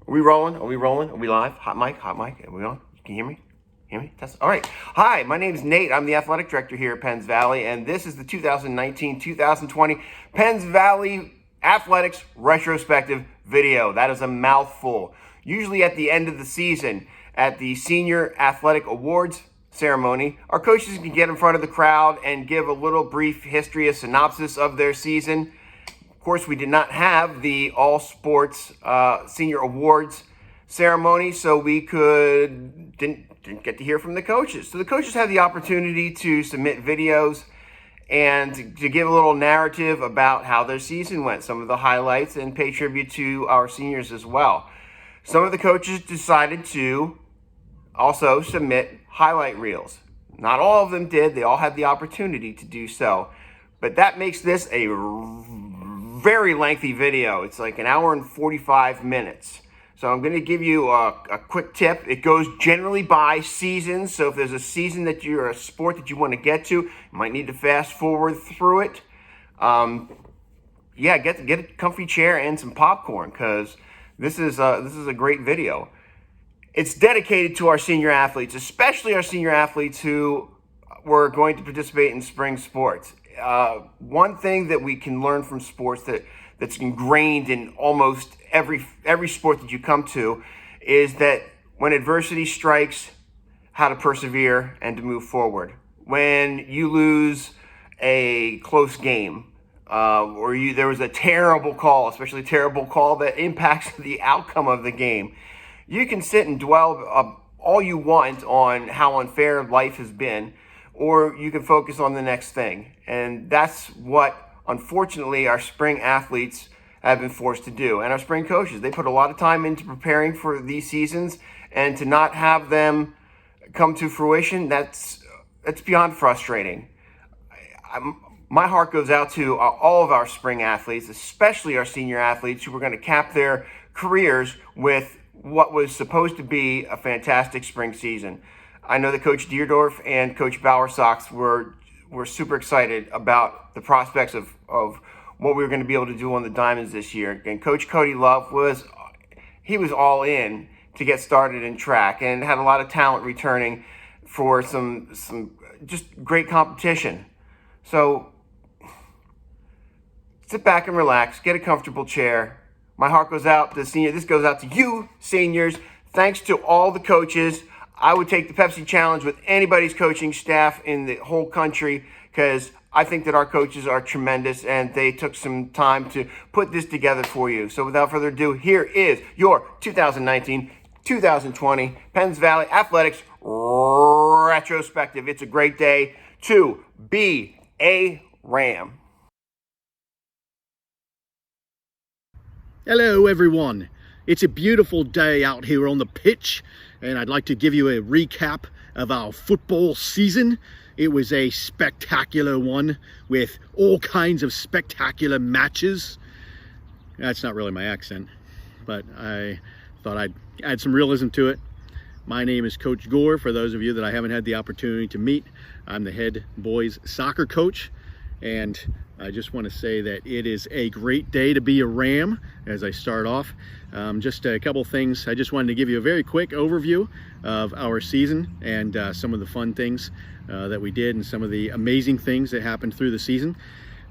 Are we rolling? Are we rolling? Are we live? Hot mic, hot mic. Are we on? Can you hear me? Hear me? Test. All right. Hi, my name is Nate. I'm the athletic director here at Penns Valley, and this is the 2019-2020 Penns Valley Athletics Retrospective video. That is a mouthful. Usually at the end of the season, at the Senior Athletic Awards ceremony, our coaches can get in front of the crowd and give a little brief history, a synopsis of their season. Of course, we did not have the all sports senior awards ceremony, so we didn't get to hear from the coaches. So the coaches had the opportunity to submit videos and to give a little narrative about how their season went, some of the highlights, and pay tribute to our seniors as well. Some of the coaches decided to also submit highlight reels. Not all of them did. They all had the opportunity to do so. But that makes this a very lengthy video. It's like an hour and 45 minutes. So I'm going to give you a quick tip. It goes generally by seasons. So if there's a season that you're a sport that you want to get to, you might need to fast forward through it. Get a comfy chair and some popcorn, because this is a great video. It's dedicated to our senior athletes, especially our senior athletes who were going to participate in spring sports. One thing that we can learn from sports that's ingrained in almost every sport that you come to is that when adversity strikes, how to persevere and to move forward. When you lose a close game, or there was a terrible call, especially a terrible call that impacts the outcome of the game, you can sit and dwell all you want on how unfair life has been, or you can focus on the next thing. And that's what, unfortunately, our spring athletes have been forced to do. And our spring coaches, they put a lot of time into preparing for these seasons, and to not have them come to fruition, that's beyond frustrating. My heart goes out to all of our spring athletes, especially our senior athletes who were going to cap their careers with what was supposed to be a fantastic spring season. I know that Coach Deerdorf and Coach Bowersox were super excited about the prospects of what we were going to be able to do on the Diamonds this year. And Coach Cody Love was all in to get started in track, and had a lot of talent returning for some just great competition. So sit back and relax, get a comfortable chair. My heart goes out to the senior. This goes out to you, seniors. Thanks to all the coaches. I would take the Pepsi Challenge with anybody's coaching staff in the whole country, because I think that our coaches are tremendous and they took some time to put this together for you. So without further ado, here is your 2019-2020 Penns Valley Athletics Retrospective. It's a great day to be a Ram. Hello everyone, it's a beautiful day out here on the pitch, and I'd like to give you a recap of our football season. It was a spectacular one with all kinds of spectacular matches. That's not really my accent, but I thought I'd add some realism to it. My name is Coach Gore. For those of you that I haven't had the opportunity to meet, I'm the head boys soccer coach, and I just want to say that it is a great day to be a Ram as I start off. Just a couple things. I just wanted to give you a very quick overview of our season and some of the fun things that we did, and some of the amazing things that happened through the season.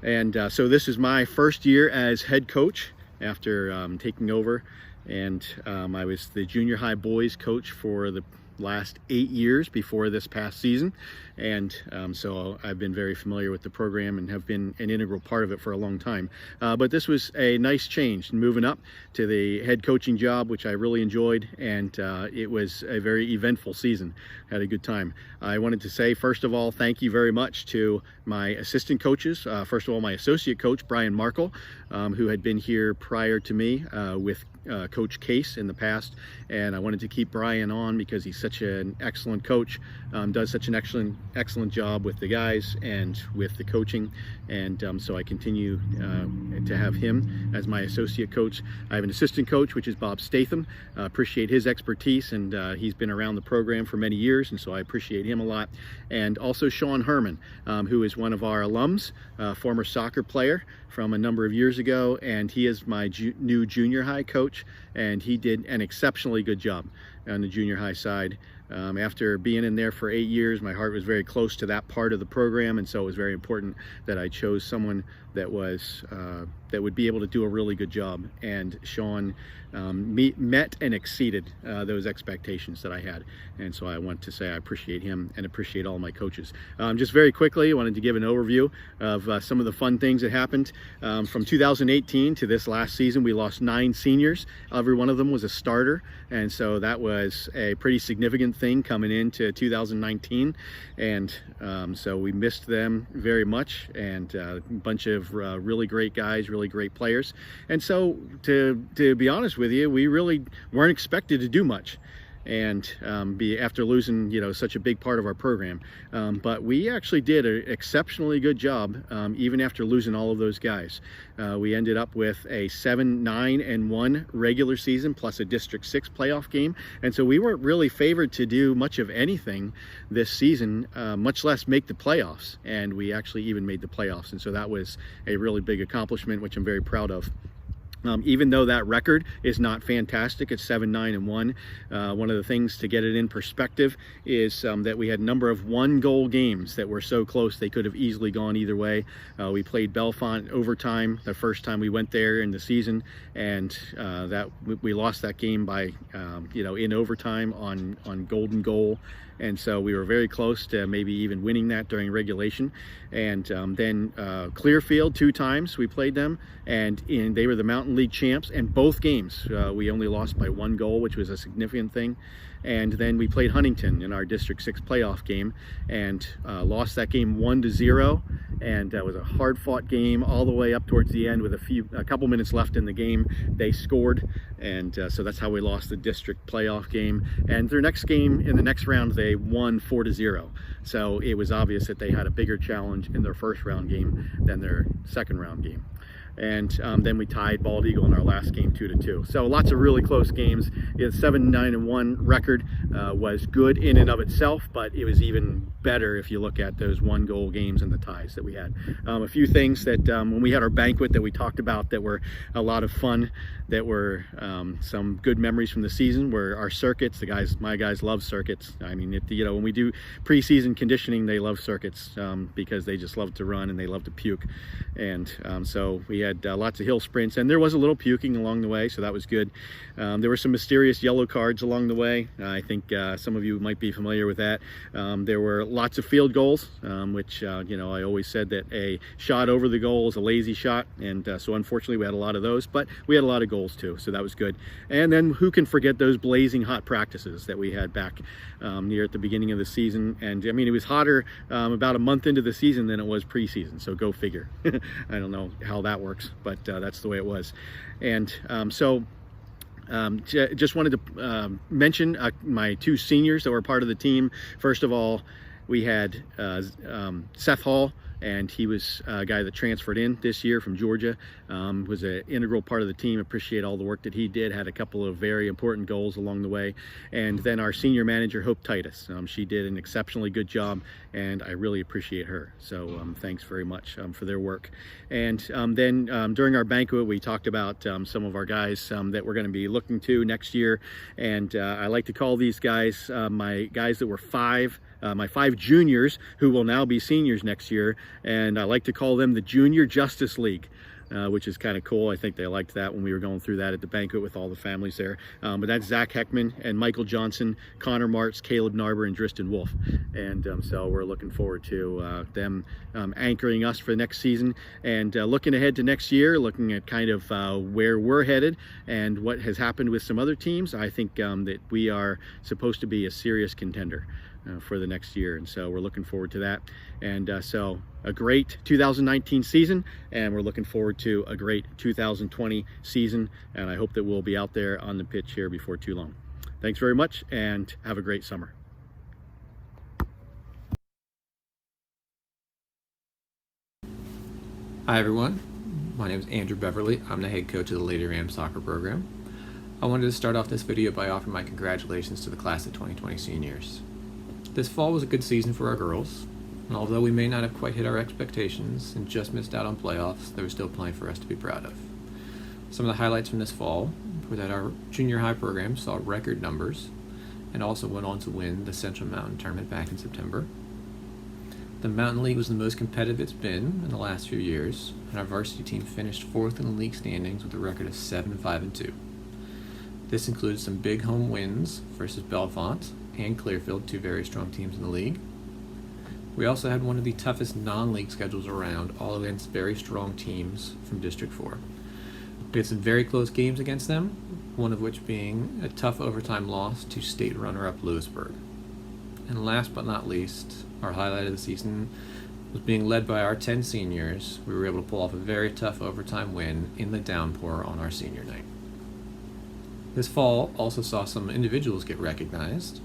And so this is my first year as head coach after taking over, and I was the junior high boys coach for the last 8 years before this past season, and so I've been very familiar with the program and have been an integral part of it for a long time. But this was a nice change, moving up to the head coaching job, which I really enjoyed, and it was a very eventful season. Had a good time. I wanted to say, first of all, thank you very much to my assistant coaches. First of all, my associate coach, Brian Markle, who had been here prior to me with Coach Case in the past, and I wanted to keep Brian on because he's such an excellent coach, does such an excellent job with the guys and with the coaching, and so I continue to have him as my associate coach. I have an assistant coach, which is Bob Statham. Appreciate his expertise, and he's been around the program for many years, and so I appreciate him a lot. And also Sean Herman, who is one of our alums, former soccer player from a number of years ago, and he is my new junior high coach, and he did an exceptionally good job on the junior high side. After being in there for 8 years, my heart was very close to that part of the program, and so it was very important that I chose someone that was that would be able to do a really good job. And Sean met and exceeded those expectations that I had, and so I want to say I appreciate him and appreciate all my coaches. Just very quickly, I wanted to give an overview of some of the fun things that happened. From 2018 to this last season, we lost 9 seniors. Every one of them was a starter, and so that was a pretty significant thing coming into 2019, and so we missed them very much, and a bunch of really great guys, really great players. And so to be honest with you, we really weren't expected to do much, and after losing such a big part of our program, but we actually did an exceptionally good job even after losing all of those guys. We ended up with a 7-9-1 regular season plus a District 6 playoff game, and so we weren't really favored to do much of anything this season, much less make the playoffs, and we actually even made the playoffs, and so that was a really big accomplishment, which I'm very proud of. Even though that record is not fantastic, it's 7-9-1. One of the things to get it in perspective is that we had a number of 1-goal games that were so close they could have easily gone either way. We played Bellefonte overtime the first time we went there in the season, and that we lost that game by in overtime on golden goal. And so we were very close to maybe even winning that during regulation. And then Clearfield, 2 times we played them, and they were the Mountain League champs, and both games we only lost by 1 goal, which was a significant thing. And then we played Huntington in our District 6 playoff game, and lost that game 1-0, and that was a hard-fought game all the way up towards the end with a couple minutes left in the game. They scored, and so that's how we lost the district playoff game. And their next game in the next round, they won 4-0. So it was obvious that they had a bigger challenge in their first round game than their second round game. And then we tied Bald Eagle in our last game 2-2. So lots of really close games. The 7-9-1 record was good in and of itself, but it was even better if you look at those 1-goal games and the ties that we had. A few things that when we had our banquet that we talked about that were a lot of fun, that were some good memories from the season, were our circuits. My guys love circuits. I mean, when we do preseason conditioning, they love circuits because they just love to run and they love to puke. And so we had lots of hill sprints, and there was a little puking along the way, so that was good. There were some mysterious yellow cards along the way. I think some of you might be familiar with that. There were lots of field goals, which I always said that a shot over the goal is a lazy shot, and so unfortunately we had a lot of those, but we had a lot of goals too, so that was good. And then who can forget those blazing hot practices that we had back near at the beginning of the season? And I mean, it was hotter about a month into the season than it was preseason, so go figure. I don't know how that works, but that's the way it was. And just wanted to mention my 2 seniors that were part of the team. First of all, we had Seth Hall, and he was a guy that transferred in this year from Georgia, was an integral part of the team. Appreciate all the work that he did, had a couple of very important goals along the way. And then our senior manager, Hope Titus, she did an exceptionally good job, and I really appreciate her. So thanks very much for their work. And then during our banquet, we talked about some of our guys that we're going to be looking to next year. And I like to call these guys my guys that were my 5 juniors who will now be seniors next year, and I like to call them the Junior Justice League, which is kind of cool. I think they liked that when we were going through that at the banquet with all the families there. But that's Zach Heckman and Michael Johnson, Connor Martz, Caleb Narber, and Dristan Wolf. And so we're looking forward to them anchoring us for the next season, and looking ahead to next year, looking at kind of where we're headed and what has happened with some other teams. I think that we are supposed to be a serious contender for the next year, and so we're looking forward to that. And so a great 2019 season, and we're looking forward to a great 2020 season, and I hope that we'll be out there on the pitch here before too long. Thanks very much, and have a great summer. Hi everyone, my name is Andrew Beverly. I'm the head coach of the Lady Rams soccer program. I wanted to start off this video by offering my congratulations to the class of 2020 seniors. This fall was a good season for our girls. And although we may not have quite hit our expectations and just missed out on playoffs, there was still plenty for us to be proud of. Some of the highlights from this fall were that our junior high program saw record numbers and also went on to win the Central Mountain Tournament back in September. The Mountain League was the most competitive it's been in the last few years, and our varsity team finished 4th in the league standings with a record of 7-5-2. This included some big home wins versus Bellefonte and Clearfield, two very strong teams in the league. We also had one of the toughest non-league schedules around, all against very strong teams from District 4. We had some very close games against them, one of which being a tough overtime loss to state runner-up Lewisburg. And last but not least, our highlight of the season was being led by our 10 seniors. We were able to pull off a very tough overtime win in the downpour on our senior night. This fall also saw some individuals get recognized.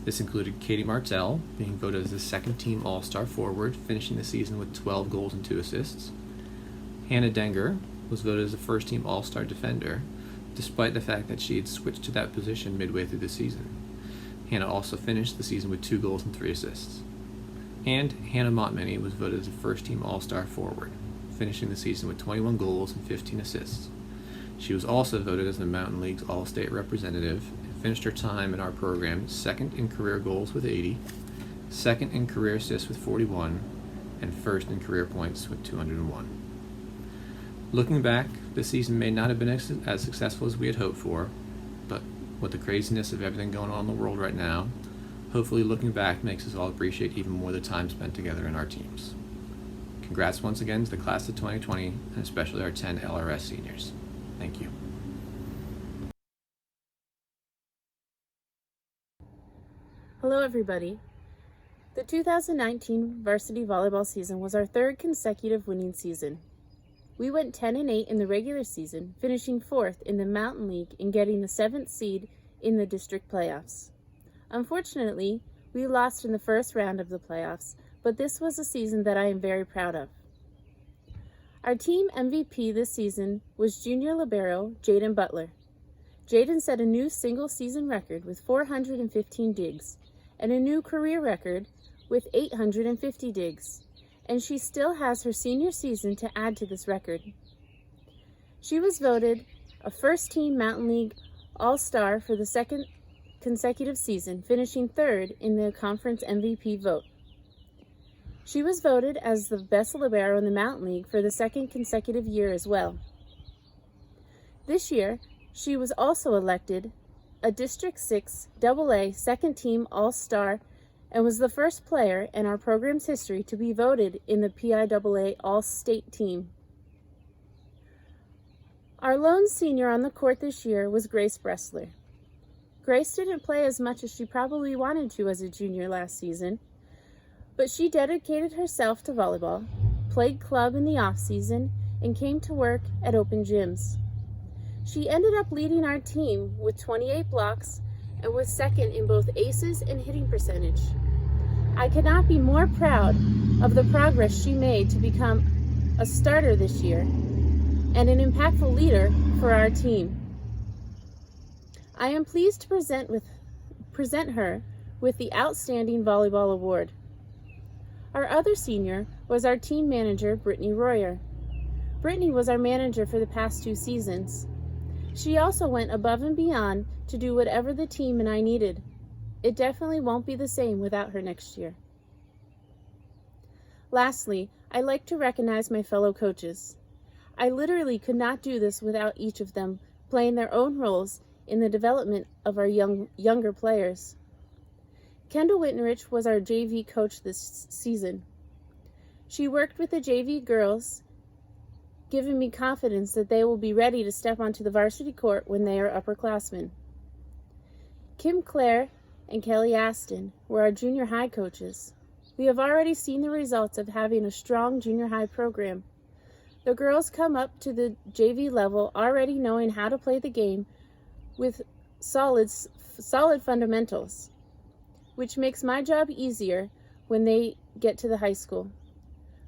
This included Katie Martell being voted as the second team All-Star forward, finishing the season with 12 goals and 2 assists. Hannah Denger was voted as the first team All-Star defender, despite the fact that she had switched to that position midway through the season. Hannah also finished the season with 2 goals and 3 assists. And Hannah Montmany was voted as the first team All-Star forward, finishing the season with 21 goals and 15 assists. She was also voted as the Mountain League's All-State representative and finished her time in our program second in career goals with 80, second in career assists with 41, and first in career points with 201. Looking back, this season may not have been as successful as we had hoped for, but with the craziness of everything going on in the world right now, hopefully looking back makes us all appreciate even more the time spent together in our teams. Congrats once again to the class of 2020, and especially our 10 LRS seniors. Thank you. Hello everybody. The 2019 varsity volleyball season was our 3rd consecutive winning season. We went 10-8 in the regular season, finishing 4th in the Mountain League and getting the 7th seed in the district playoffs. Unfortunately, we lost in the first round of the playoffs, but this was a season that I am very proud of. Our team MVP this season was junior libero Jaden Butler. Jaden set a new single season record with 415 digs and a new career record with 850 digs, and she still has her senior season to add to this record. She was voted a first team Mountain League All-Star for the 2nd consecutive season, finishing 3rd in the conference MVP vote. She was voted as the best libero in the Mountain League for the 2nd consecutive year as well. This year, she was also elected a District 6 AA 2nd Team All-Star and was the first player in our program's history to be voted in the PIAA All-State team. Our lone senior on the court this year was Grace Bressler. Grace didn't play as much as she probably wanted to as a junior last season, but she dedicated herself to volleyball, played club in the off-season, and came to work at open gyms. She ended up leading our team with 28 blocks and was 2nd in both aces and hitting percentage. I could not be more proud of the progress she made to become a starter this year and an impactful leader for our team. I am pleased to present her with the Outstanding Volleyball Award. Our other senior was our team manager, Brittany Royer. Brittany was our manager for the past 2 seasons. She also went above and beyond to do whatever the team and I needed. It definitely won't be the same without her next year. Lastly, I'd like to recognize my fellow coaches. I literally could not do this without each of them playing their own roles in the development of our younger players. Kendall Wittenrich was our JV coach this season. She worked with the JV girls, giving me confidence that they will be ready to step onto the varsity court when they are upperclassmen. Kim Clare and Kelly Aston were our junior high coaches. We have already seen the results of having a strong junior high program. The girls come up to the JV level already knowing how to play the game with solid fundamentals, which makes my job easier when they get to the high school.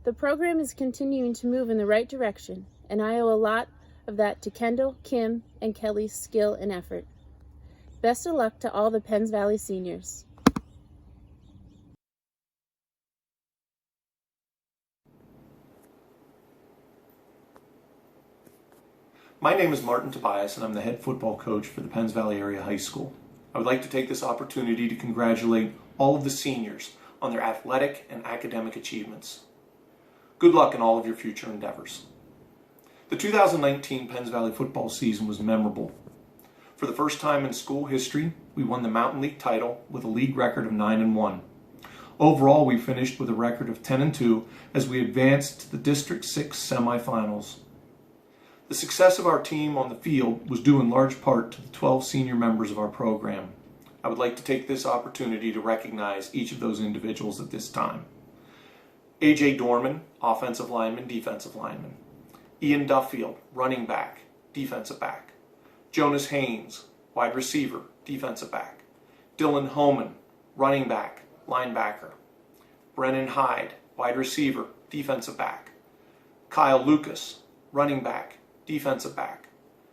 The program is continuing to move in the right direction, and I owe a lot of that to Kendall, Kim, and Kelly's skill and effort. Best of luck to all the Penns Valley seniors. My name is Martin Tobias, and I'm the head football coach for the Penns Valley Area High School. I would like to take this opportunity to congratulate all of the seniors on their athletic and academic achievements. Good luck in all of your future endeavors. The 2019 Penns Valley football season was memorable. For the first time in school history, we won the Mountain League title with a league record of 9-1. Overall, we finished with a record of 10-2 as we advanced to the District 6 semifinals. The success of our team on the field was due in large part to the 12 senior members of our program. I would like to take this opportunity to recognize each of those individuals at this time. A.J. Dorman, offensive lineman, defensive lineman. Ian Duffield, running back, defensive back. Jonas Haynes, wide receiver, defensive back. Dylan Homan, running back, linebacker. Brennan Hyde, wide receiver, defensive back. Kyle Lucas, running back, defensive back.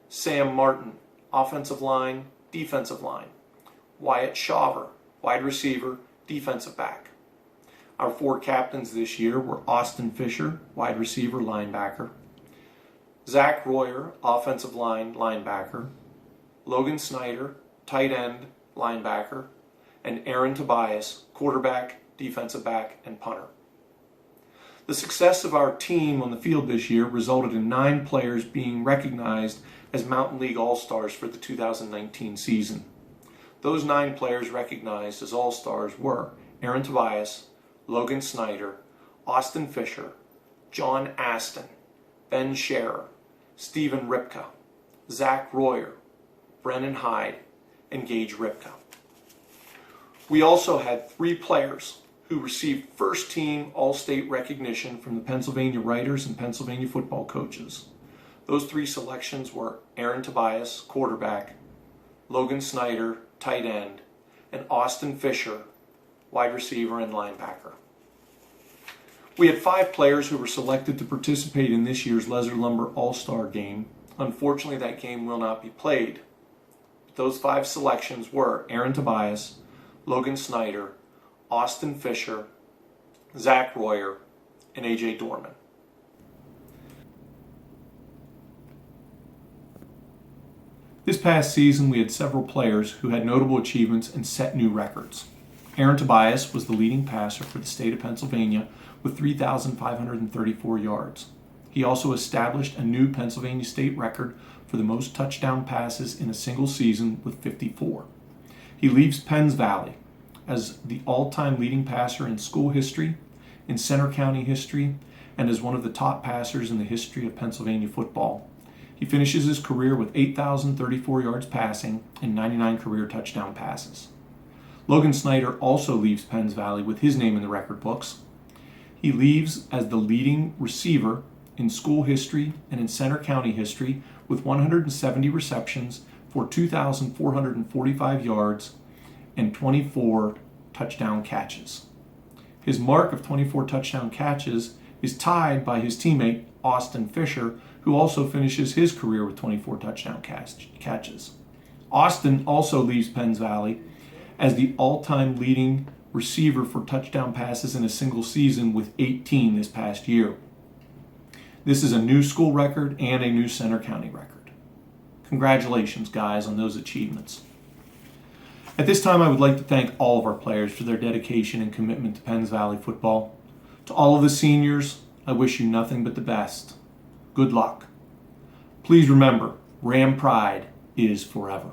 Sam Martin, offensive line, defensive line. Wyatt Shaver, wide receiver, defensive back. Our 4 captains this year were Austin Fisher, wide receiver, linebacker. Zach Royer, offensive line, linebacker. Logan Snyder, tight end, linebacker. And Aaron Tobias, quarterback, defensive back, and punter. The success of our team on the field this year resulted in 9 players being recognized as Mountain League All-Stars for the 2019 season. Those 9 players recognized as All-Stars were Aaron Tobias, Logan Snyder, Austin Fisher, John Aston, Ben Scherer, Stephen Ripka, Zach Royer, Brennan Hyde, and Gage Ripka. We also had 3 players who received first-team All-State recognition from the Pennsylvania Writers and Pennsylvania Football Coaches. Those 3 selections were Aaron Tobias, quarterback, Logan Snyder, tight end, and Austin Fisher, wide receiver and linebacker. We had 5 players who were selected to participate in this year's Lesser Lumber All-Star game. Unfortunately, that game will not be played. Those 5 selections were Aaron Tobias, Logan Snyder, Austin Fisher, Zach Royer, and A.J. Dorman. This past season, we had several players who had notable achievements and set new records. Aaron Tobias was the leading passer for the state of Pennsylvania with 3,534 yards. He also established a new Pennsylvania state record for the most touchdown passes in a single season with 54. He leaves Penns Valley as the all-time leading passer in school history, in Center County history, and as one of the top passers in the history of Pennsylvania football. He finishes his career with 8,034 yards passing and 99 career touchdown passes. Logan Snyder also leaves Penns Valley with his name in the record books. He leaves as the leading receiver in school history and in Center County history with 170 receptions for 2,445 yards and 24 touchdown catches. His mark of 24 touchdown catches is tied by his teammate Austin Fisher, who also finishes his career with 24 touchdown catches. Austin also leaves Penns Valley as the all-time leading receiver for touchdown passes in a single season with 18 this past year. This is a new school record and a new Center County record. Congratulations, guys, on those achievements. At this time, I would like to thank all of our players for their dedication and commitment to Penns Valley football. To all of the seniors, I wish you nothing but the best. Good luck. Please remember, Ram Pride is forever.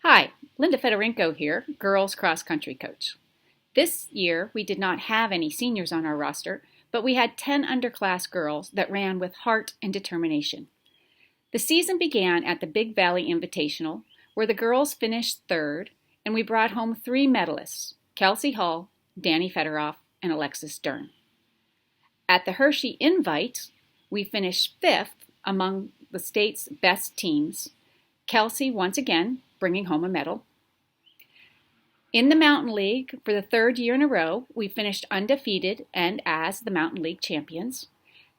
Hi, Linda Fedorenko here, girls cross country coach. This year, we did not have any seniors on our roster, but we had 10 underclass girls that ran with heart and determination. The season began at the Big Valley Invitational, where the girls finished third, and we brought home 3 medalists, Kelsey Hall, Danny Fedoroff, and Alexis Dern. At the Hershey Invite, we finished 5th among the state's best teams, Kelsey once again bringing home a medal. In the Mountain League, for the 3rd year in a row, we finished undefeated and as the Mountain League champions.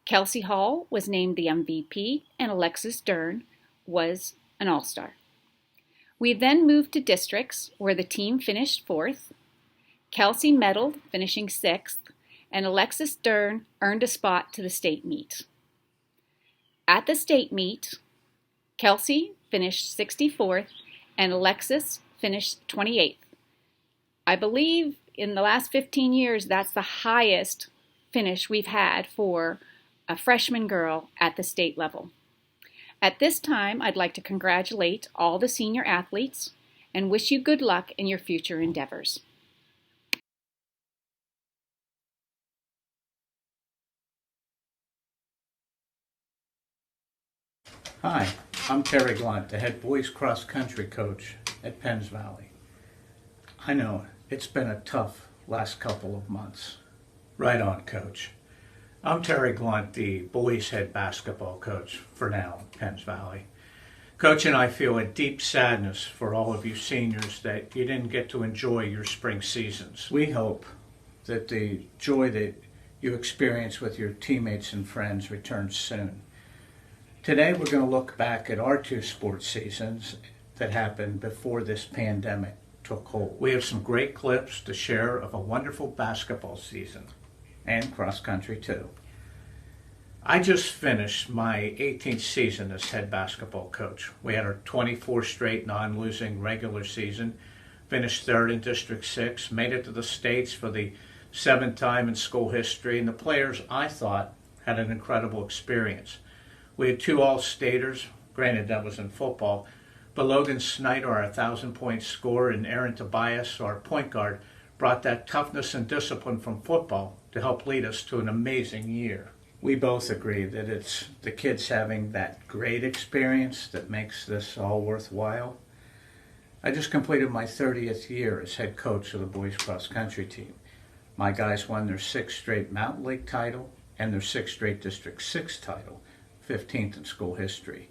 Kelsey Hall was named the MVP, and Alexis Dern was an all-star. We then moved to districts, where the team finished 4th. Kelsey medaled, finishing 6th, and Alexis Dern earned a spot to the state meet. At the state meet, Kelsey finished 64th, and Alexis finished 28th. I believe in the last 15 years, that's the highest finish we've had for a freshman girl at the state level. At this time, I'd like to congratulate all the senior athletes and wish you good luck in your future endeavors. Hi, I'm Terry Glunt, the head boys cross country coach at Penns Valley. I know it's been a tough last couple of months. Right on, Coach. I'm Terry Glunt, the boys head basketball coach for now at Penns Valley. Coach and I feel a deep sadness for all of you seniors that you didn't get to enjoy your spring seasons. We hope that the joy that you experience with your teammates and friends returns soon. Today we're going to look back at our 2 sports seasons that happened before this pandemic took hold. We have some great clips to share of a wonderful basketball season, and cross country too. I just finished my 18th season as head basketball coach. We had our 24 straight non-losing regular season, finished 3rd in District 6, made it to the States for the 7th time in school history, and the players, I thought, had an incredible experience. We had 2 all-staters, granted that was in football, but Logan Snyder, our 1,000-point scorer, and Aaron Tobias, our point guard, brought that toughness and discipline from football to help lead us to an amazing year. We both agree that it's the kids having that great experience that makes this all worthwhile. I just completed my 30th year as head coach of the boys cross country team. My guys won their 6th straight Mountain League title and their 6th straight District 6 title, 15th in school history.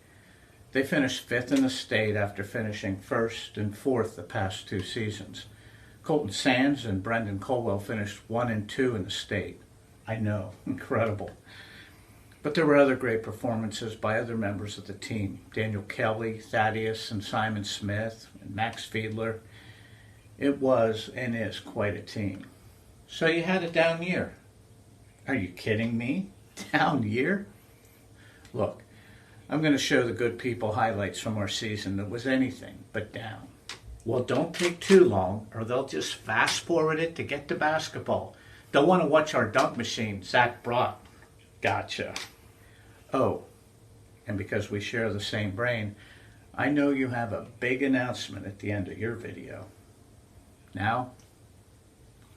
They finished 5th in the state after finishing 1st and 4th the past 2 seasons. Colton Sands and Brendan Colwell finished 1 and 2 in the state. I know, incredible. But there were other great performances by other members of the team. Daniel Kelly, Thaddeus, and Simon Smith, and Max Fiedler. It was and is quite a team. So you had a down year. Are you kidding me? Down year? Look, I'm going to show the good people highlights from our season that was anything but down. Well, don't take too long, or they'll just fast forward it to get to basketball. They'll want to watch our dunk machine, Zach Brock. Gotcha. Oh, and because we share the same brain, I know you have a big announcement at the end of your video. Now,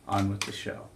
on with the show.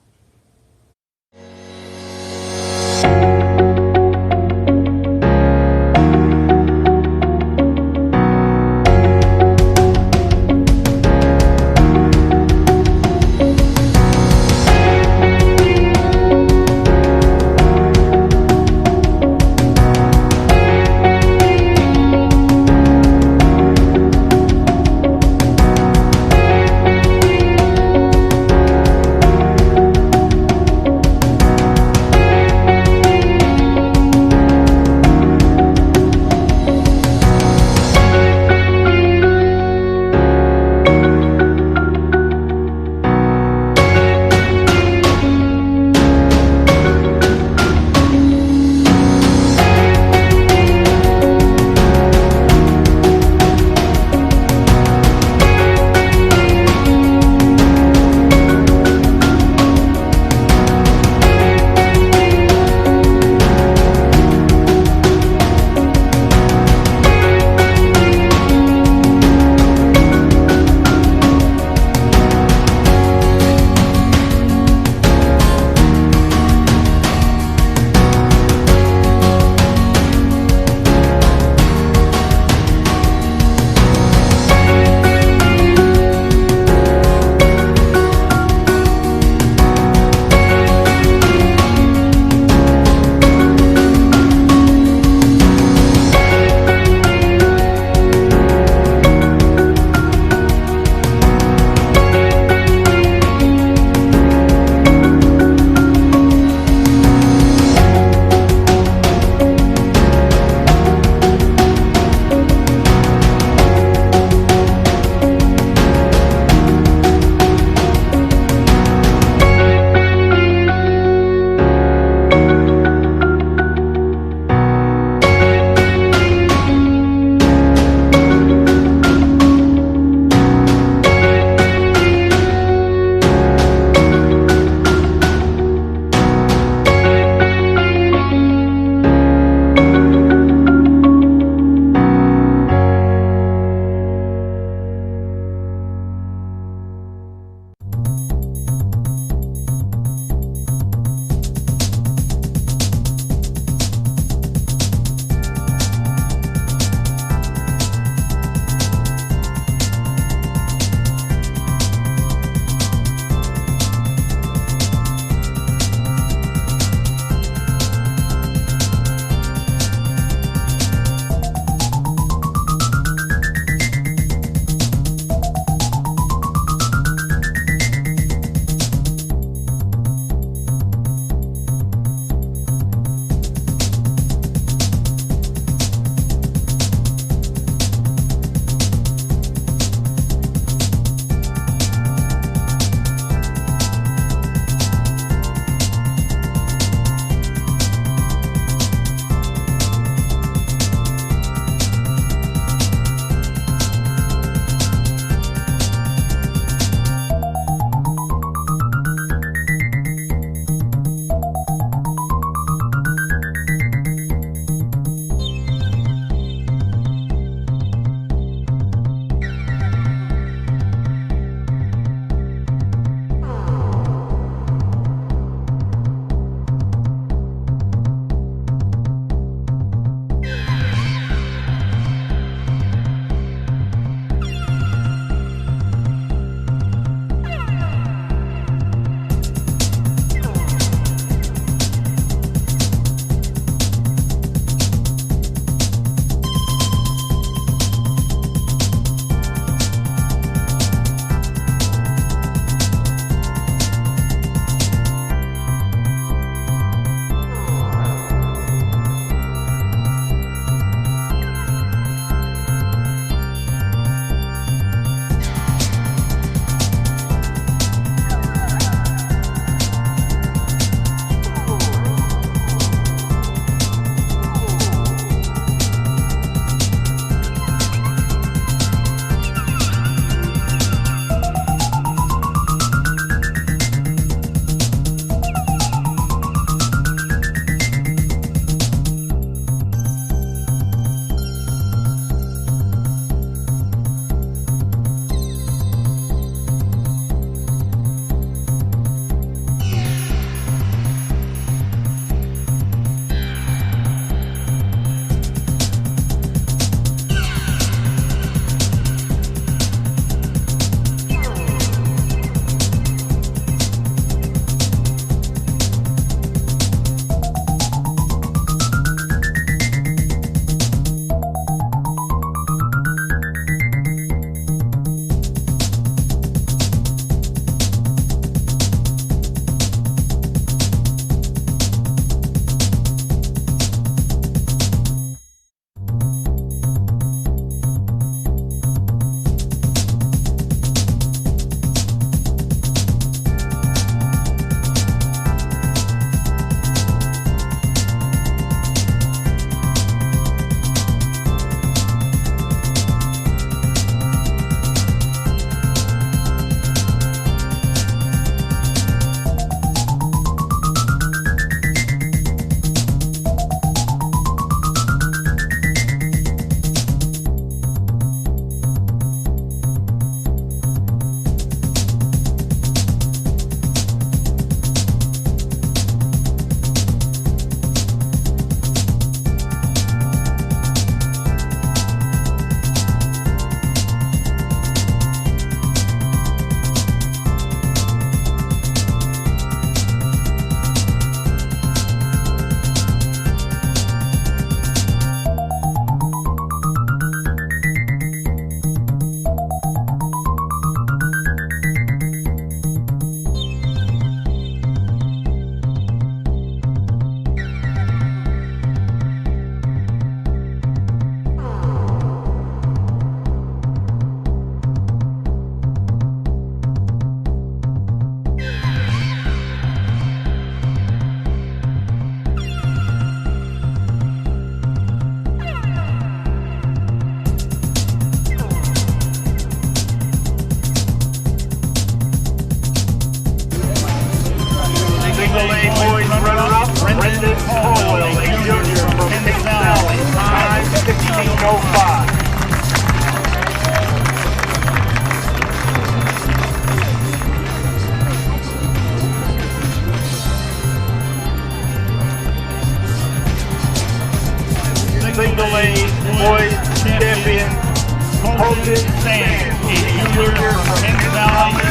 senior from Penn Valley,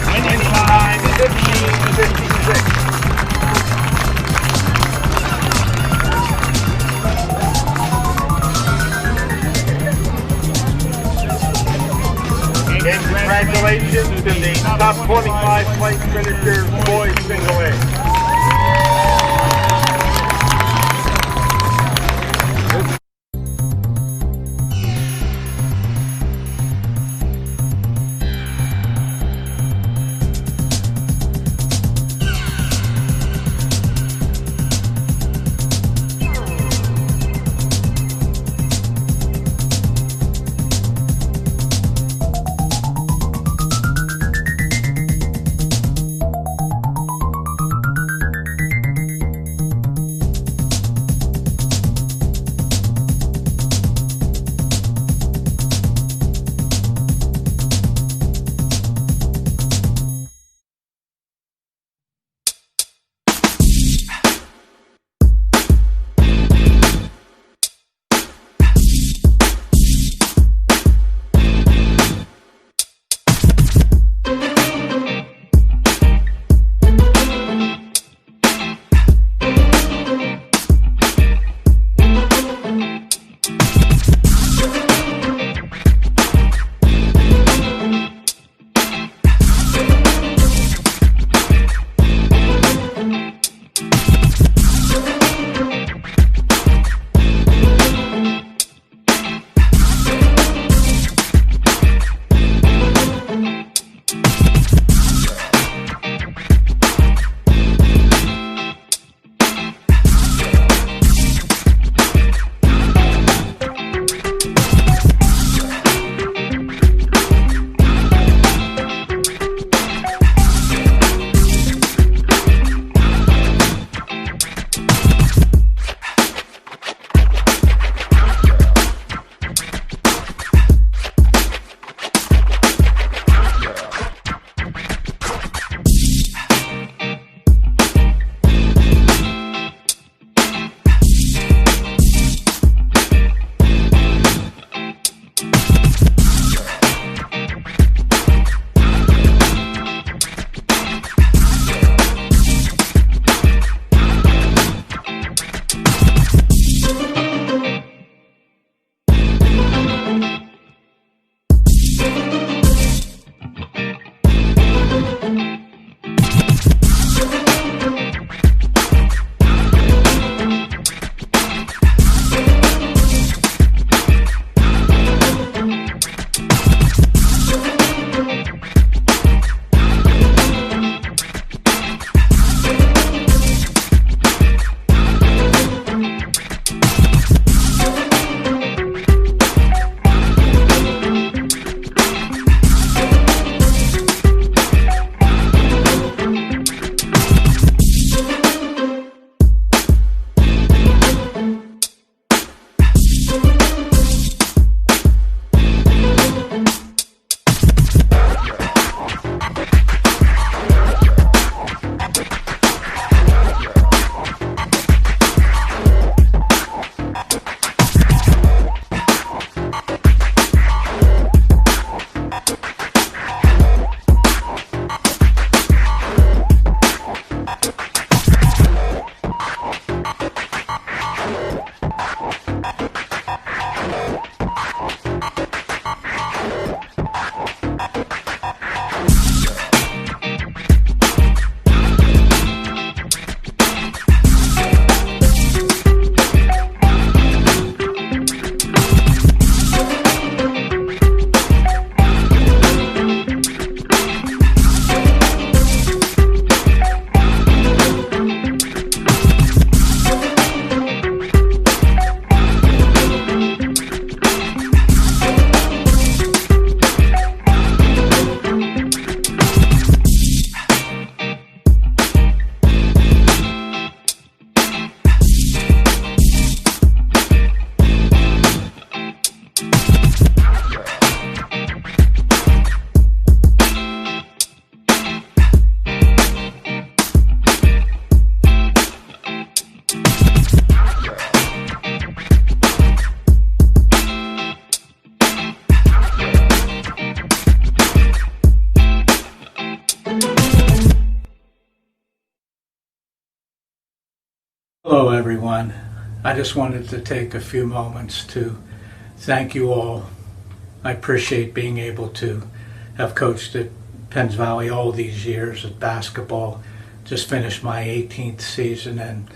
winning time 15:56. And congratulations to the top 25 place finishers, boys single A. Hello, everyone. I just wanted to take a few moments to thank you all. I appreciate being able to have coached at Penns Valley all these years at basketball. Just finished my 18th season, and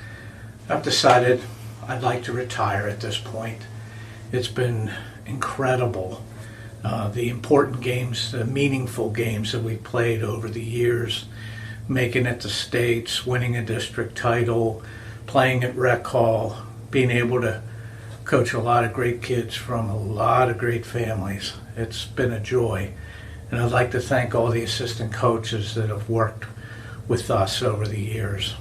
I've decided I'd like to retire at this point. It's been incredible. The important games, the meaningful games that we played over the years, making it to states, winning a district title, playing at Rec Hall, being able to coach a lot of great kids from a lot of great families. It's been a joy. And I'd like to thank all the assistant coaches that have worked with us over the years.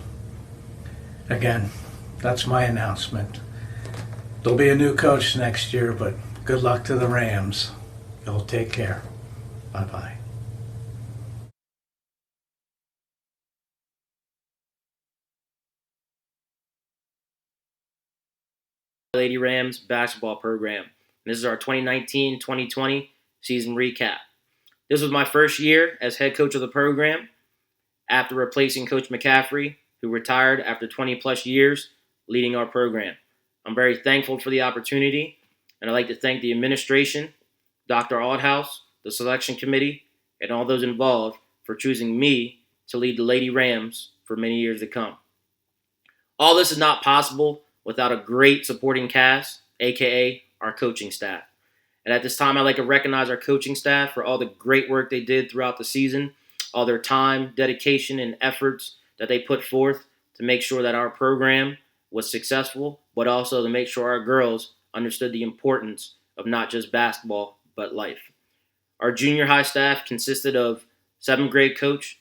Again, that's my announcement. There'll be a new coach next year, but good luck to the Rams. Y'all take care. Bye-bye. Lady Rams basketball program. This is our 2019-2020 season recap. This was my first year as head coach of the program after replacing Coach McCaffrey, who retired after 20 plus years leading our program. I'm very thankful for the opportunity, and I'd like to thank the administration, Dr. Aldhouse, the selection committee, and all those involved for choosing me to lead the Lady Rams for many years to come. All this is not possible without a great supporting cast, aka our coaching staff. And at this time, I'd like to recognize our coaching staff for all the great work they did throughout the season, all their time, dedication, and efforts that they put forth to make sure that our program was successful, but also to make sure our girls understood the importance of not just basketball, but life. Our junior high staff consisted of 7th grade coach,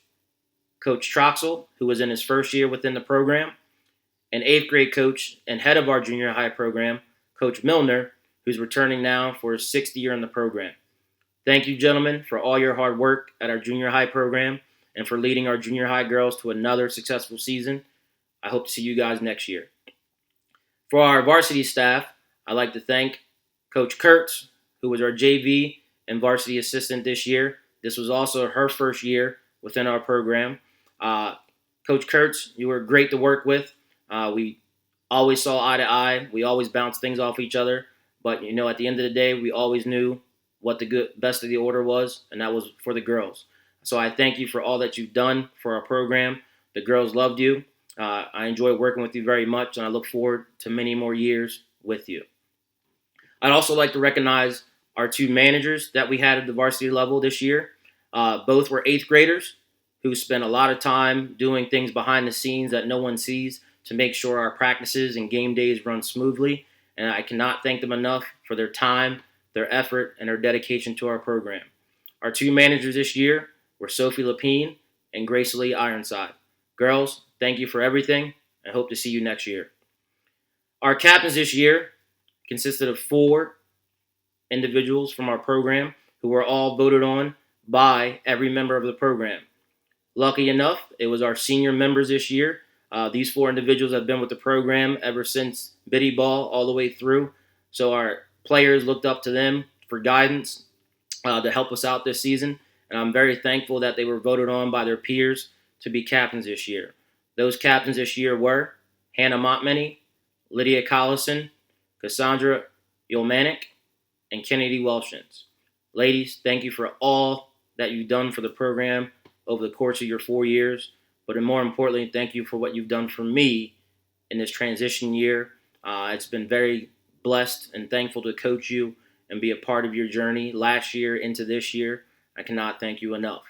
Coach Troxel, who was in his first year within the program, and 8th grade coach and head of our junior high program, Coach Milner, who's returning now for his 6th year in the program. Thank you, gentlemen, for all your hard work at our junior high program and for leading our junior high girls to another successful season. I hope to see you guys next year. For our varsity staff, I'd like to thank Coach Kurtz, who was our JV and varsity assistant this year. This was also her first year within our program. Coach Kurtz, you were great to work with. We always saw eye to eye. We always bounced things off each other. But, at the end of the day, we always knew what the best of the order was, and that was for the girls. So I thank you for all that you've done for our program. The girls loved you. I enjoy working with you very much, and I look forward to many more years with you. I'd also like to recognize our 2 managers that we had at the varsity level this year. Both were 8th graders who spent a lot of time doing things behind the scenes that no one sees to make sure our practices and game days run smoothly. And I cannot thank them enough for their time, their effort, and their dedication to our program. Our 2 managers this year were Sophie Lapine and Grace Lee Ironside. Girls, thank you for everything, and hope to see you next year. Our captains this year consisted of 4 individuals from our program who were all voted on by every member of the program. Lucky enough, it was our senior members this year. These 4 individuals have been with the program ever since Biddy Ball all the way through. So our players looked up to them for guidance to help us out this season. And I'm very thankful that they were voted on by their peers to be captains this year. Those captains this year were Hannah Montmany, Lydia Collison, Cassandra Yolmanic, and Kennedy Welshins. Ladies, thank you for all that you've done for the program over the course of your 4 years. But more importantly, thank you for what you've done for me in this transition year. It's been very blessed and thankful to coach you and be a part of your journey last year into this year. I cannot thank you enough.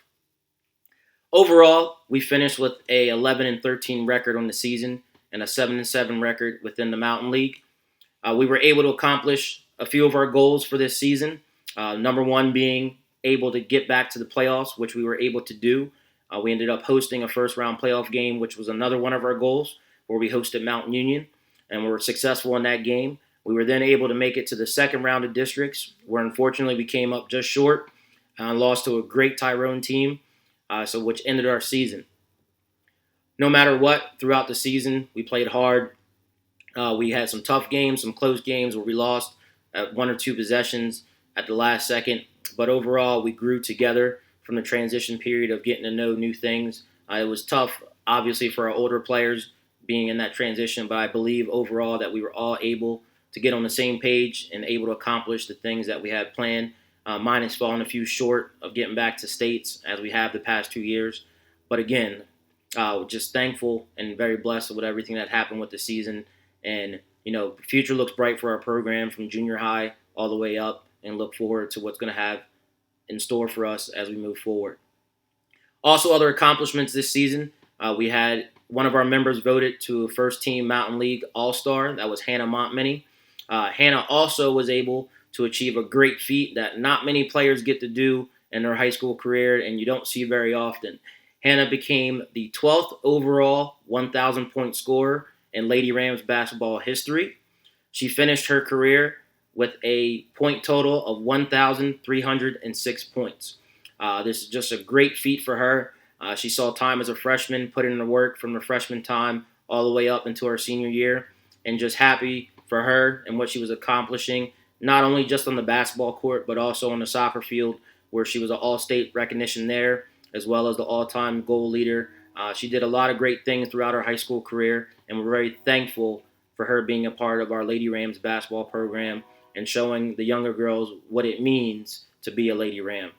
Overall, we finished with a 11-13 record on the season and a 7-7 record within the Mountain League. We were able to accomplish a few of our goals for this season. Number one being able to get back to the playoffs, which we were able to do. We ended up hosting a first-round playoff game, which was another one of our goals, where we hosted Mountain Union, and we were successful in that game. We were then able to make it to the second round of districts, where unfortunately we came up just short and lost to a great Tyrone team, which ended our season. No matter what, throughout the season, we played hard. We had some tough games, some close games where we lost at 1 or 2 possessions at the last second. But overall, we grew together from the transition period of getting to know new things. It was tough, obviously, for our older players being in that transition, but I believe overall that we were all able to get on the same page and able to accomplish the things that we had planned. Mine has fallen a few short of getting back to states as we have the past 2 years. But again, just thankful and very blessed with everything that happened with the season. And, the future looks bright for our program from junior high all the way up, and look forward to what's going to have in store for us as we move forward. Also, other accomplishments this season, we had one of our members voted to a first team Mountain League All-Star. That was Hannah Montminy. Hannah also was able to achieve a great feat that not many players get to do in their high school career, and you don't see very often. Hannah became the 12th overall 1,000-point scorer in Lady Rams basketball history. She finished her career with a point total of 1,306 points. This is just a great feat for her. She saw time as a freshman, put in the work from the freshman time all the way up into her senior year, and just happy for her and what she was accomplishing, not only just on the basketball court, but also on the soccer field, where she was an all-state recognition there, as well as the all-time goal leader. She did a lot of great things throughout her high school career, and we're very thankful for her being a part of our Lady Rams basketball program and showing the younger girls what it means to be a Lady Ram.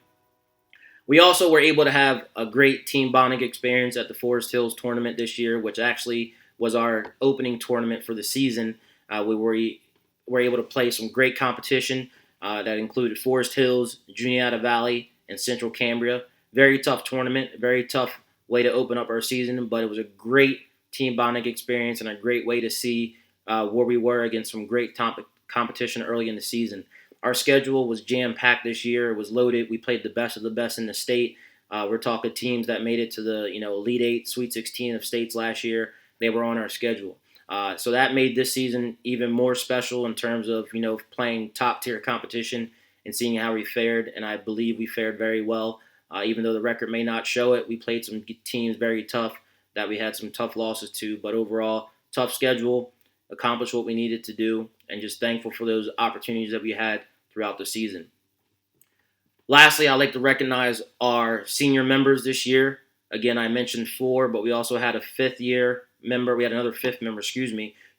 We also were able to have a great team bonding experience at the Forest Hills tournament this year, which actually was our opening tournament for the season. We were able to play some great competition that included Forest Hills, Juniata Valley, and Central Cambria. Very tough tournament, very tough way to open up our season, but it was a great team bonding experience and a great way to see where we were against some great competition early in the season. Our schedule was jam-packed this year. It was loaded. We played the best of the best in the state. We're talking teams that made it to the Elite 8, Sweet 16 of states last year. They were on our schedule. So that made this season even more special in terms of playing top-tier competition and seeing how we fared. And I believe we fared very well. Even though the record may not show it, we played some teams very tough that we had some tough losses to. But overall, tough schedule, accomplished what we needed to do, and just thankful for those opportunities that we had throughout the season. Lastly, I'd like to recognize our senior members this year. Again, I mentioned 4, but we also had a fifth-year member. We had another fifth member,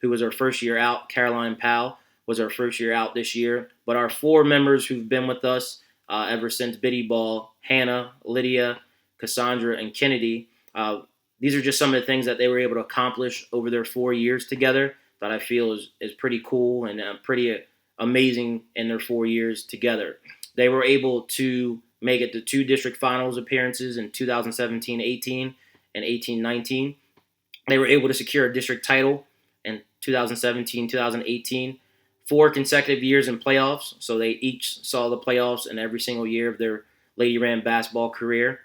who was our first year out. Caroline Powell was our first year out this year. But our 4 members who've been with us ever since Biddy Ball, Hannah, Lydia, Cassandra, and Kennedy, these are just some of the things that they were able to accomplish over their 4 years together that I feel is pretty cool and pretty amazing in their 4 years together. They were able to make it to 2 district finals appearances in 2017-18 and 18-19. They were able to secure a district title in 2017-2018, 4 consecutive years in playoffs, so they each saw the playoffs in every single year of their Lady Ram basketball career.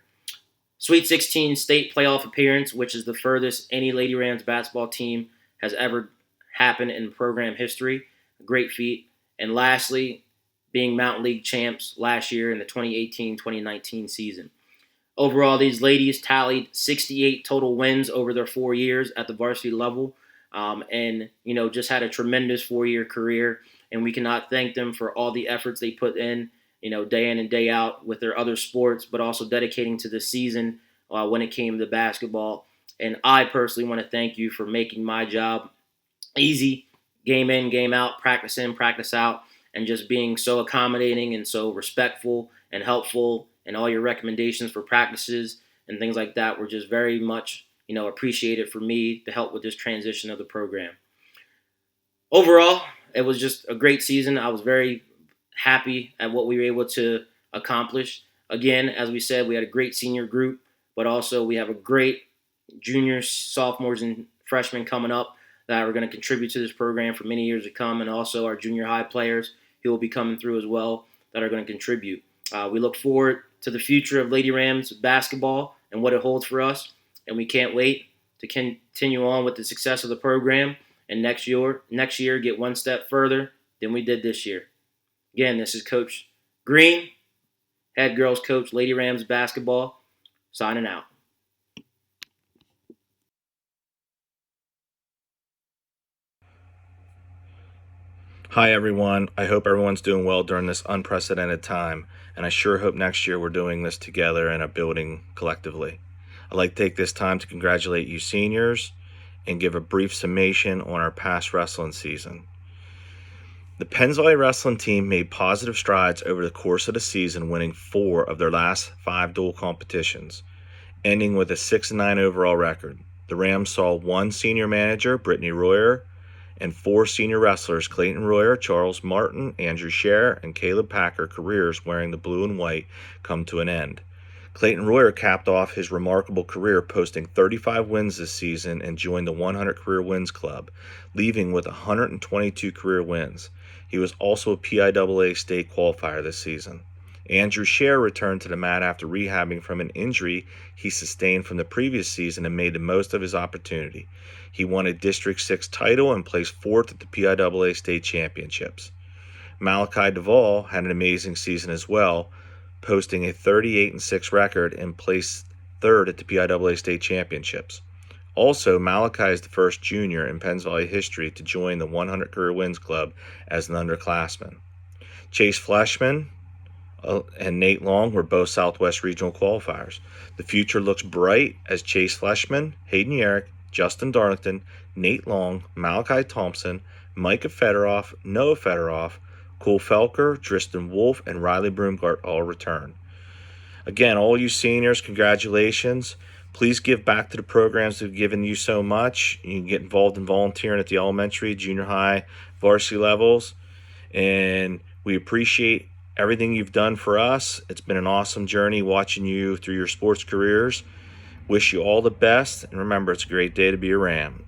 Sweet 16 state playoff appearance, which is the furthest any Lady Rams basketball team has ever happened in program history. A great feat. And lastly, being Mountain League champs last year in the 2018-2019 season. Overall, these ladies tallied 68 total wins over their 4 years at the varsity level, and just had a tremendous 4-year career. And we cannot thank them for all the efforts they put in, day in and day out with their other sports, but also dedicating to the season when it came to basketball. And I personally want to thank you for making my job easy, game in, game out, practice in, practice out, and just being so accommodating and so respectful and helpful, and all your recommendations for practices and things like that were just very much, appreciated for me to help with this transition of the program. Overall, it was just a great season. I was very happy at what we were able to accomplish. Again, as we said, we had a great senior group, but also we have a great juniors, sophomores, and freshmen coming up that are going to contribute to this program for many years to come, and also our junior high players who will be coming through as well that are going to contribute. We look forward to the future of Lady Rams basketball and what it holds for us, and we can't wait to continue on with the success of the program, and next year get one step further than we did this year. Again, this is Coach Green, head girls coach, Lady Rams basketball, signing out. Hi everyone, I hope everyone's doing well during this unprecedented time, and I sure hope next year we're doing this together in a building collectively. I'd like to take this time to congratulate you seniors and give a brief summation on our past wrestling season. The Penns Valley wrestling team made positive strides over the course of the season, winning 4 of their last 5 dual competitions, ending with a 6-9 overall record. The Rams saw 1 senior manager, Brittany Royer, and 4 senior wrestlers, Clayton Royer, Charles Martin, Andrew Scher, and Caleb Packer, careers wearing the blue and white, come to an end. Clayton Royer capped off his remarkable career, posting 35 wins this season and joined the 100 Career Wins Club, leaving with 122 career wins. He was also a PIAA state qualifier this season. Andrew Scher returned to the mat after rehabbing from an injury he sustained from the previous season and made the most of his opportunity. He won a District 6 title and placed 4th at the PIAA state championships. Malachi Duvall had an amazing season as well, posting a 38-6 record and placed 3rd at the PIAA state championships. Also, Malachi is the first junior in Penns Valley history to join the 100 Career Wins Club as an underclassman. Chase Fleshman and Nate Long were both Southwest Regional qualifiers. The future looks bright as Chase Fleshman, Hayden Yerrick, Justin Darlington, Nate Long, Malachi Thompson, Micah Federoff, Noah Federoff, Cole Felker, Tristan Wolf, and Riley Broomgart all return. Again, all you seniors, congratulations. Please give back to the programs that have given you so much. You can get involved in volunteering at the elementary, junior high, varsity levels. And we appreciate everything you've done for us. It's been an awesome journey watching you through your sports careers. Wish you all the best. And remember, it's a great day to be a Ram.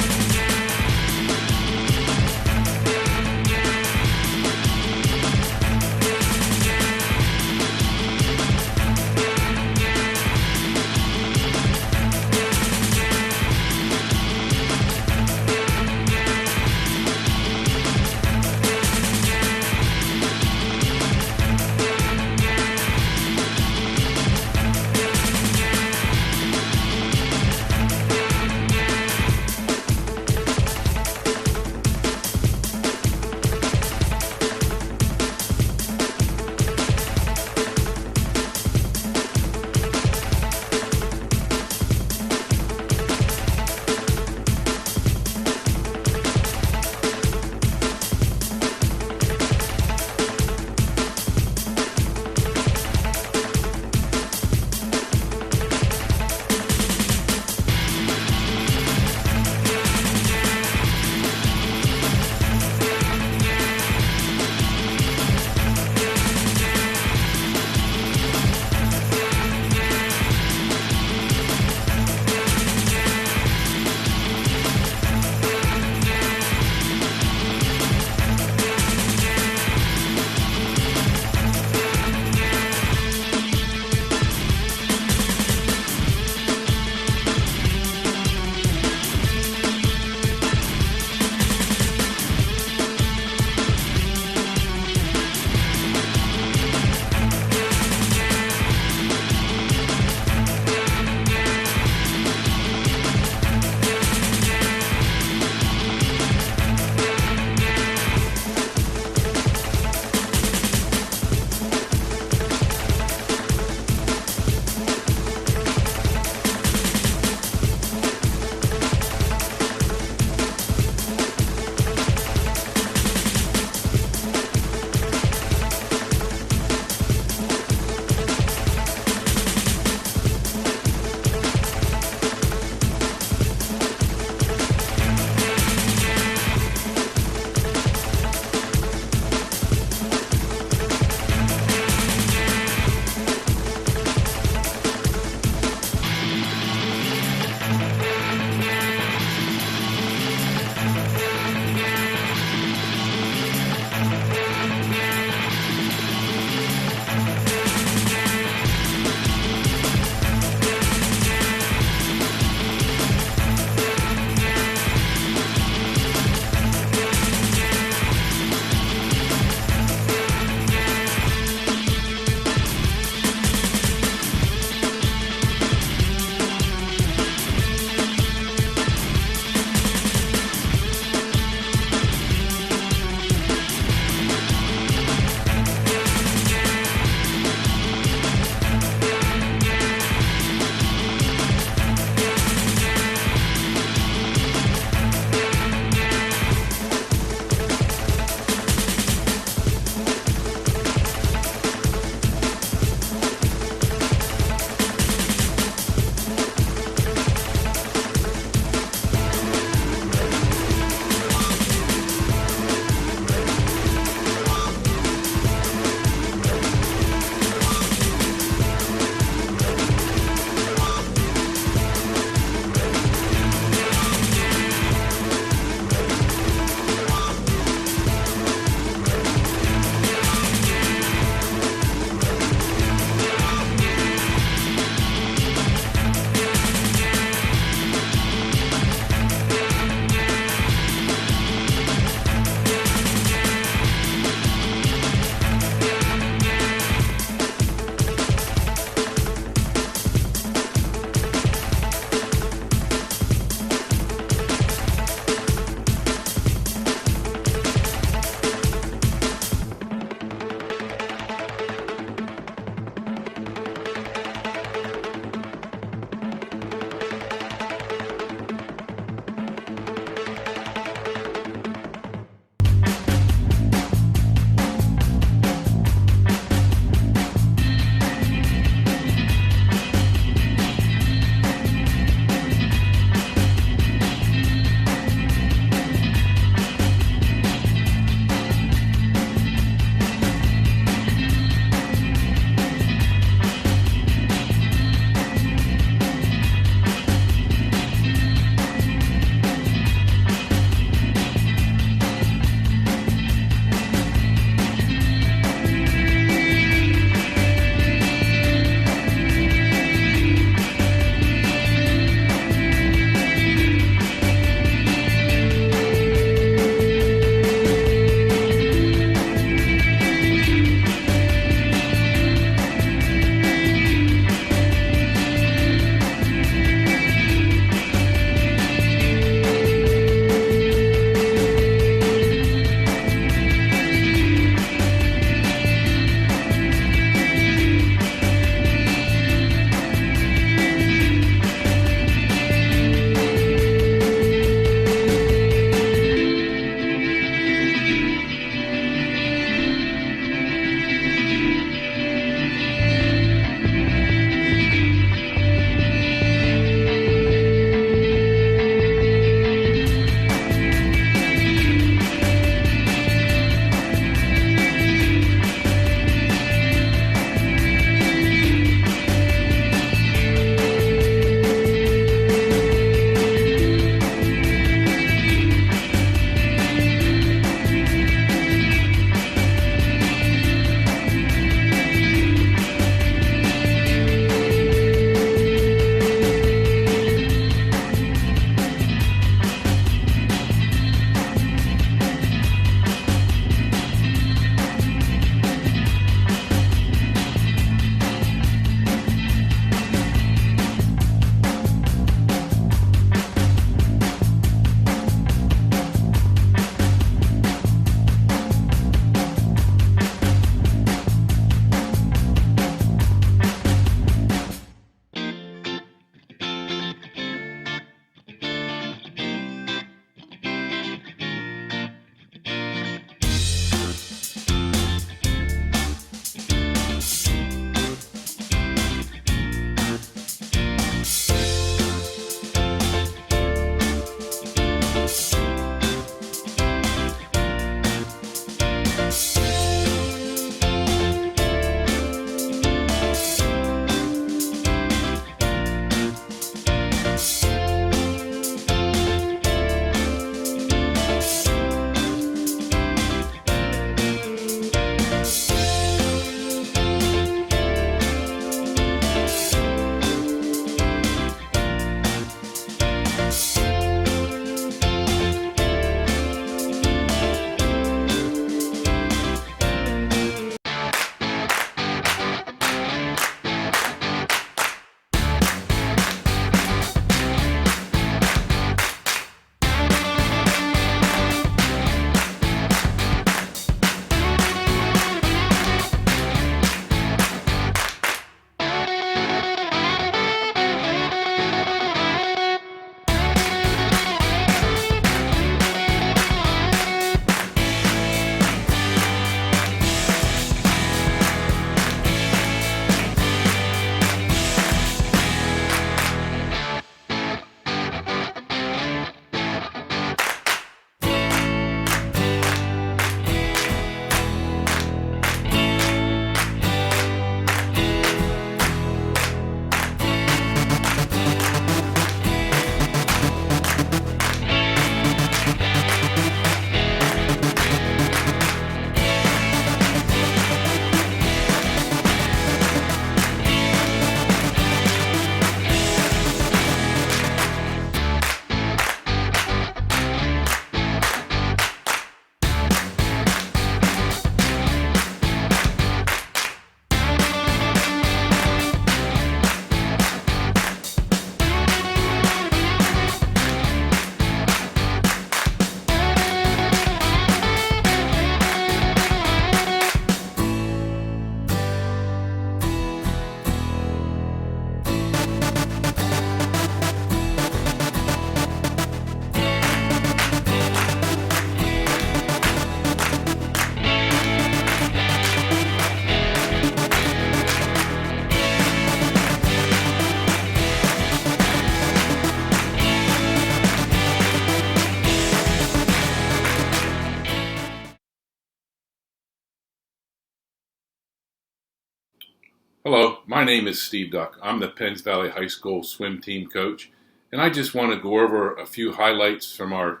Hello, my name is Steve Duck. I'm the Penns Valley High School swim team coach, and I just want to go over a few highlights from our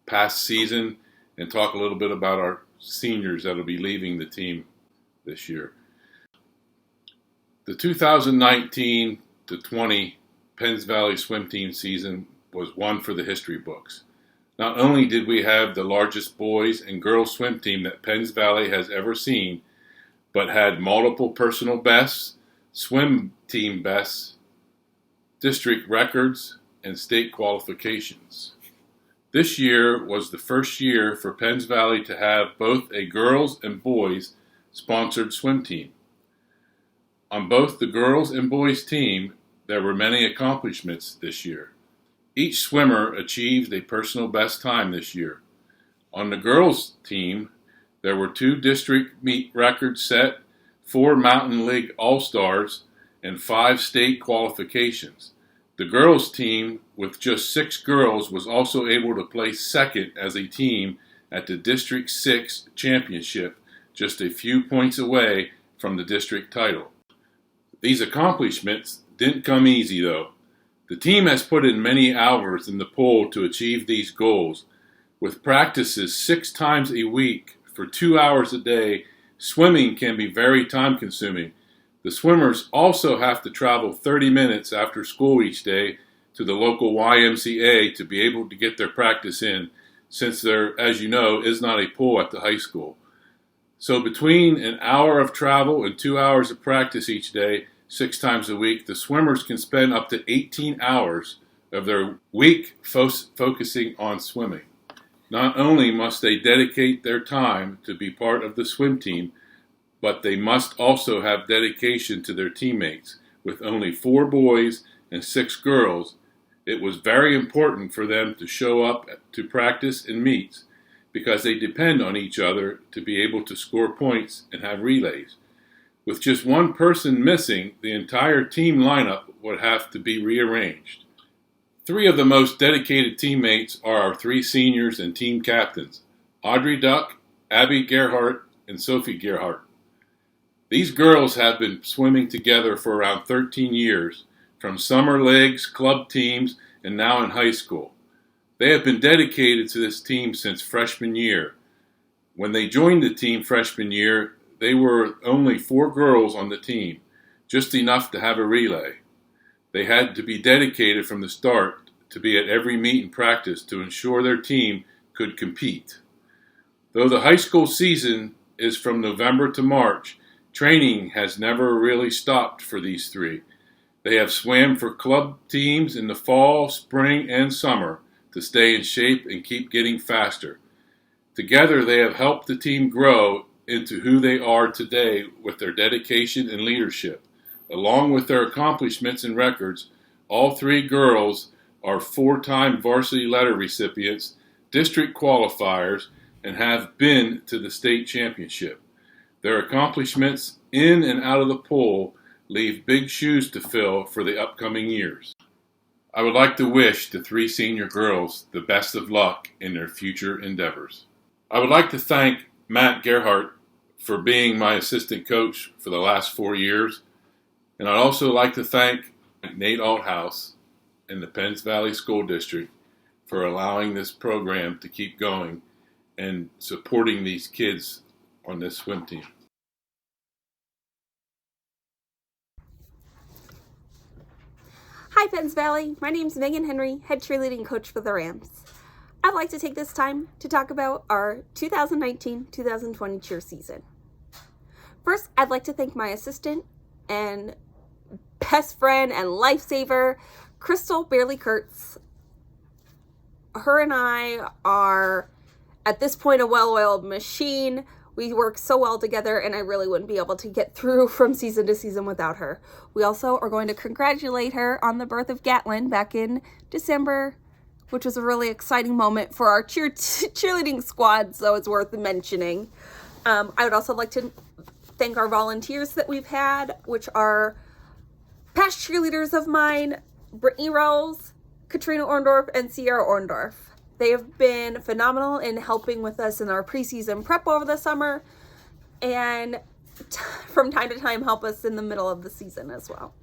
past season and talk a little bit about our seniors that will be leaving the team this year. The 2019 to 20 Penns Valley swim team season was one for the history books. Not only did we have the largest boys and girls swim team that Penns Valley has ever seen, but had multiple personal bests, swim team bests, district records, and state qualifications. This year was the first year for Penns Valley to have both a girls and boys sponsored swim team. On both the girls and boys team, there were many accomplishments this year. Each swimmer achieved a personal best time this year. On the girls team, there were 2 district meet records set, 4 Mountain League All-Stars, and 5 state qualifications. The girls team, with just 6 girls, was also able to place second as a team at the District 6 Championship, just a few points away from the district title. These accomplishments didn't come easy though. The team has put in many hours in the pool to achieve these goals. With practices 6 times a week for 2 hours a day, swimming can be very time consuming. The swimmers also have to travel 30 minutes after school each day to the local YMCA to be able to get their practice in, since there, as you know, is not a pool at the high school. So between an hour of travel and 2 hours of practice each day, 6 times a week, the swimmers can spend up to 18 hours of their week focusing on swimming. Not only must they dedicate their time to be part of the swim team, but they must also have dedication to their teammates. With only 4 boys and 6 girls, it was very important for them to show up to practice and meets because they depend on each other to be able to score points and have relays. With just one person missing, the entire team lineup would have to be rearranged. 3 of the most dedicated teammates are our 3 seniors and team captains, Audrey Duck, Abby Gerhardt, and Sophie Gerhardt. These girls have been swimming together for around 13 years, from summer leagues, club teams, and now in high school. They have been dedicated to this team since freshman year. When they joined the team freshman year, they were only 4 girls on the team, just enough to have a relay. They had to be dedicated from the start to be at every meet and practice to ensure their team could compete. Though the high school season is from November to March, training has never really stopped for these 3. They have swam for club teams in the fall, spring, and summer to stay in shape and keep getting faster. Together, they have helped the team grow into who they are today with their dedication and leadership. Along with their accomplishments and records, all 3 girls are 4-time varsity letter recipients, district qualifiers, and have been to the state championship. Their accomplishments in and out of the pool leave big shoes to fill for the upcoming years. I would like to wish the 3 senior girls the best of luck in their future endeavors. I would like to thank Matt Gerhardt for being my assistant coach for the last 4 years. And I'd also like to thank Nate Althouse and the Penns Valley School District for allowing this program to keep going and supporting these kids on this swim team. Hi Penns Valley, my name's Megan Henry, head cheerleading coach for the Rams. I'd like to take this time to talk about our 2019-2020 cheer season. First, I'd like to thank my assistant and best friend and lifesaver, Crystal Barely Kurtz. Her and I are, at this point, a well-oiled machine. We work so well together, and I really wouldn't be able to get through from season to season without her. We also are going to congratulate her on the birth of Gatlin back in December, which was a really exciting moment for our cheerleading squad, so it's worth mentioning. I would also like to thank our volunteers that we've had, which are past cheerleaders of mine, Brittany Rose, Katrina Orndorff, and Sierra Orndorff. They have been phenomenal in helping with us in our preseason prep over the summer, and from time to time help us in the middle of the season as well.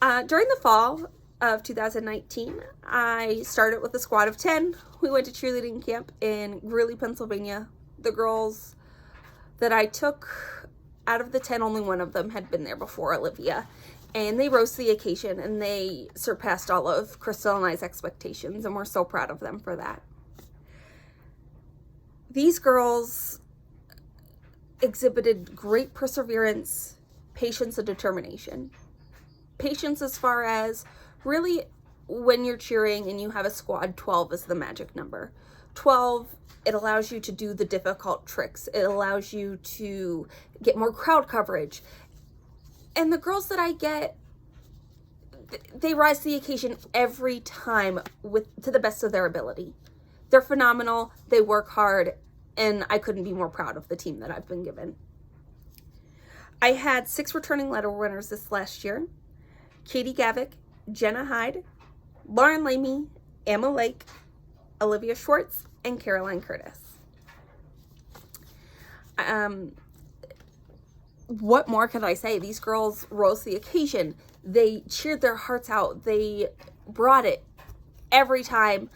During the fall of 2019, I started with a squad of 10. We went to cheerleading camp in Greeley, Pennsylvania. The girls that I took, out of the 10, only one of them had been there before, Olivia. And they rose to the occasion, and they surpassed all of Crystal and I's expectations, and we're so proud of them for that. These girls exhibited great perseverance, patience, and determination. Patience as far as, really, when you're cheering and you have a squad, 12 is the magic number. 12, it allows you to do the difficult tricks. It allows you to get more crowd coverage. And the girls that I get, they rise to the occasion every time to the best of their ability. They're phenomenal, they work hard, and I couldn't be more proud of the team that I've been given. I had 6 returning letter winners this last year. Katie Gavick, Jenna Hyde, Lauren Lamy, Emma Lake, Olivia Schwartz, and Caroline Curtis. What more could I say? These girls rose to the occasion. They cheered their hearts out. They brought it every time.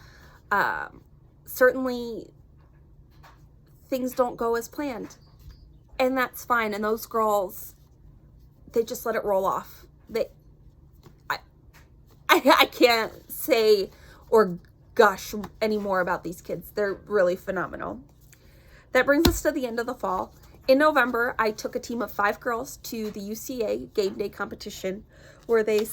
Certainly, things don't go as planned, and that's fine. And those girls, they just let it roll off. I can't say or gush any more about these kids. They're really phenomenal. That brings us to the end of the fall. In November, I took a team of 5 girls to the UCA game day competition, where they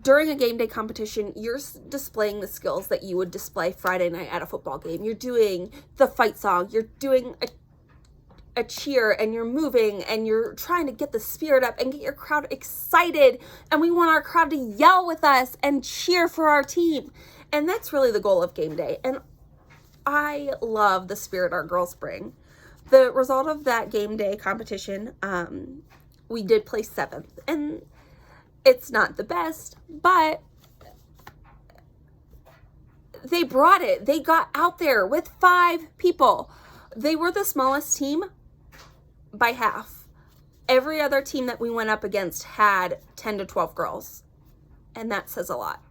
during a game day competition, you're displaying the skills that you would display Friday night at a football game. You're doing the fight song, you're doing a cheer, and you're moving, and you're trying to get the spirit up and get your crowd excited, and we want our crowd to yell with us and cheer for our team. And that's really the goal of game day, and I love the spirit our girls bring. The result of that game day competition, we did place 7th, and it's not the best, but they brought it. They got out there with 5 people. They were the smallest team by half. Every other team that we went up against had 10 to 12 girls, and that says a lot.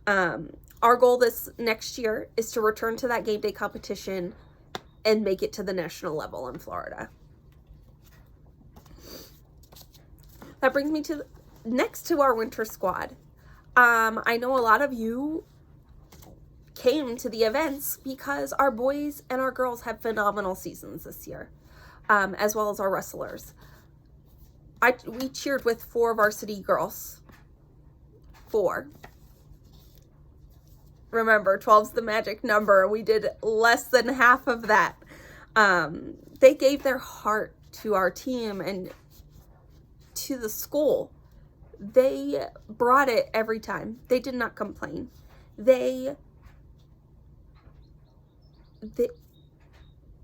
Our goal this next year is to return to that game day competition and make it to the national level in Florida. That brings me to next to our winter squad. I know a lot of you came to the events because our boys and our girls had phenomenal seasons this year, as well as our wrestlers. We cheered with 4 varsity girls. 4. Remember, 12's the magic number. We did less than half of that. They gave their heart to our team and to the school. They brought it every time. They did not complain. They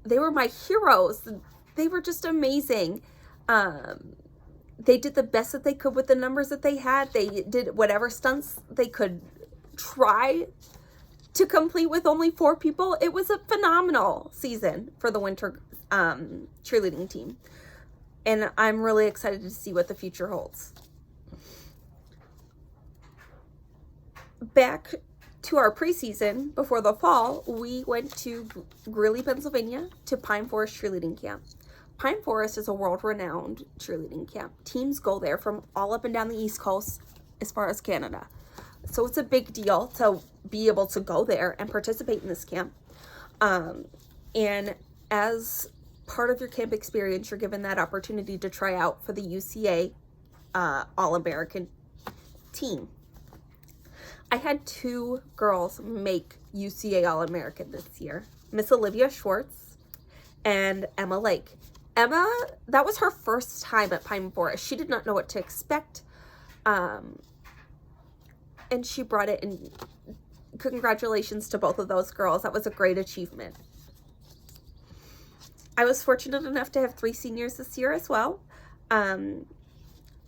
were my heroes. They were just amazing. They did the best that they could with the numbers that they had. They did whatever stunts they could try to complete with only 4 people. It was a phenomenal season for the winter cheerleading team. And I'm really excited to see what the future holds. Back to our preseason before the fall, we went to Greeley, Pennsylvania to Pine Forest Cheerleading Camp. Pine Forest is a world-renowned cheerleading camp. Teams go there from all up and down the East Coast as far as Canada. So it's a big deal to be able to go there and participate in this camp. And as part of your camp experience, you're given that opportunity to try out for the UCA All-American team. I had 2 girls make UCA All-American this year. Miss Olivia Schwartz and Emma Lake. Emma, that was her first time at Pine Forest. She did not know what to expect. And she brought it, and congratulations to both of those girls. That was a great achievement. I was fortunate enough to have 3 seniors this year as well.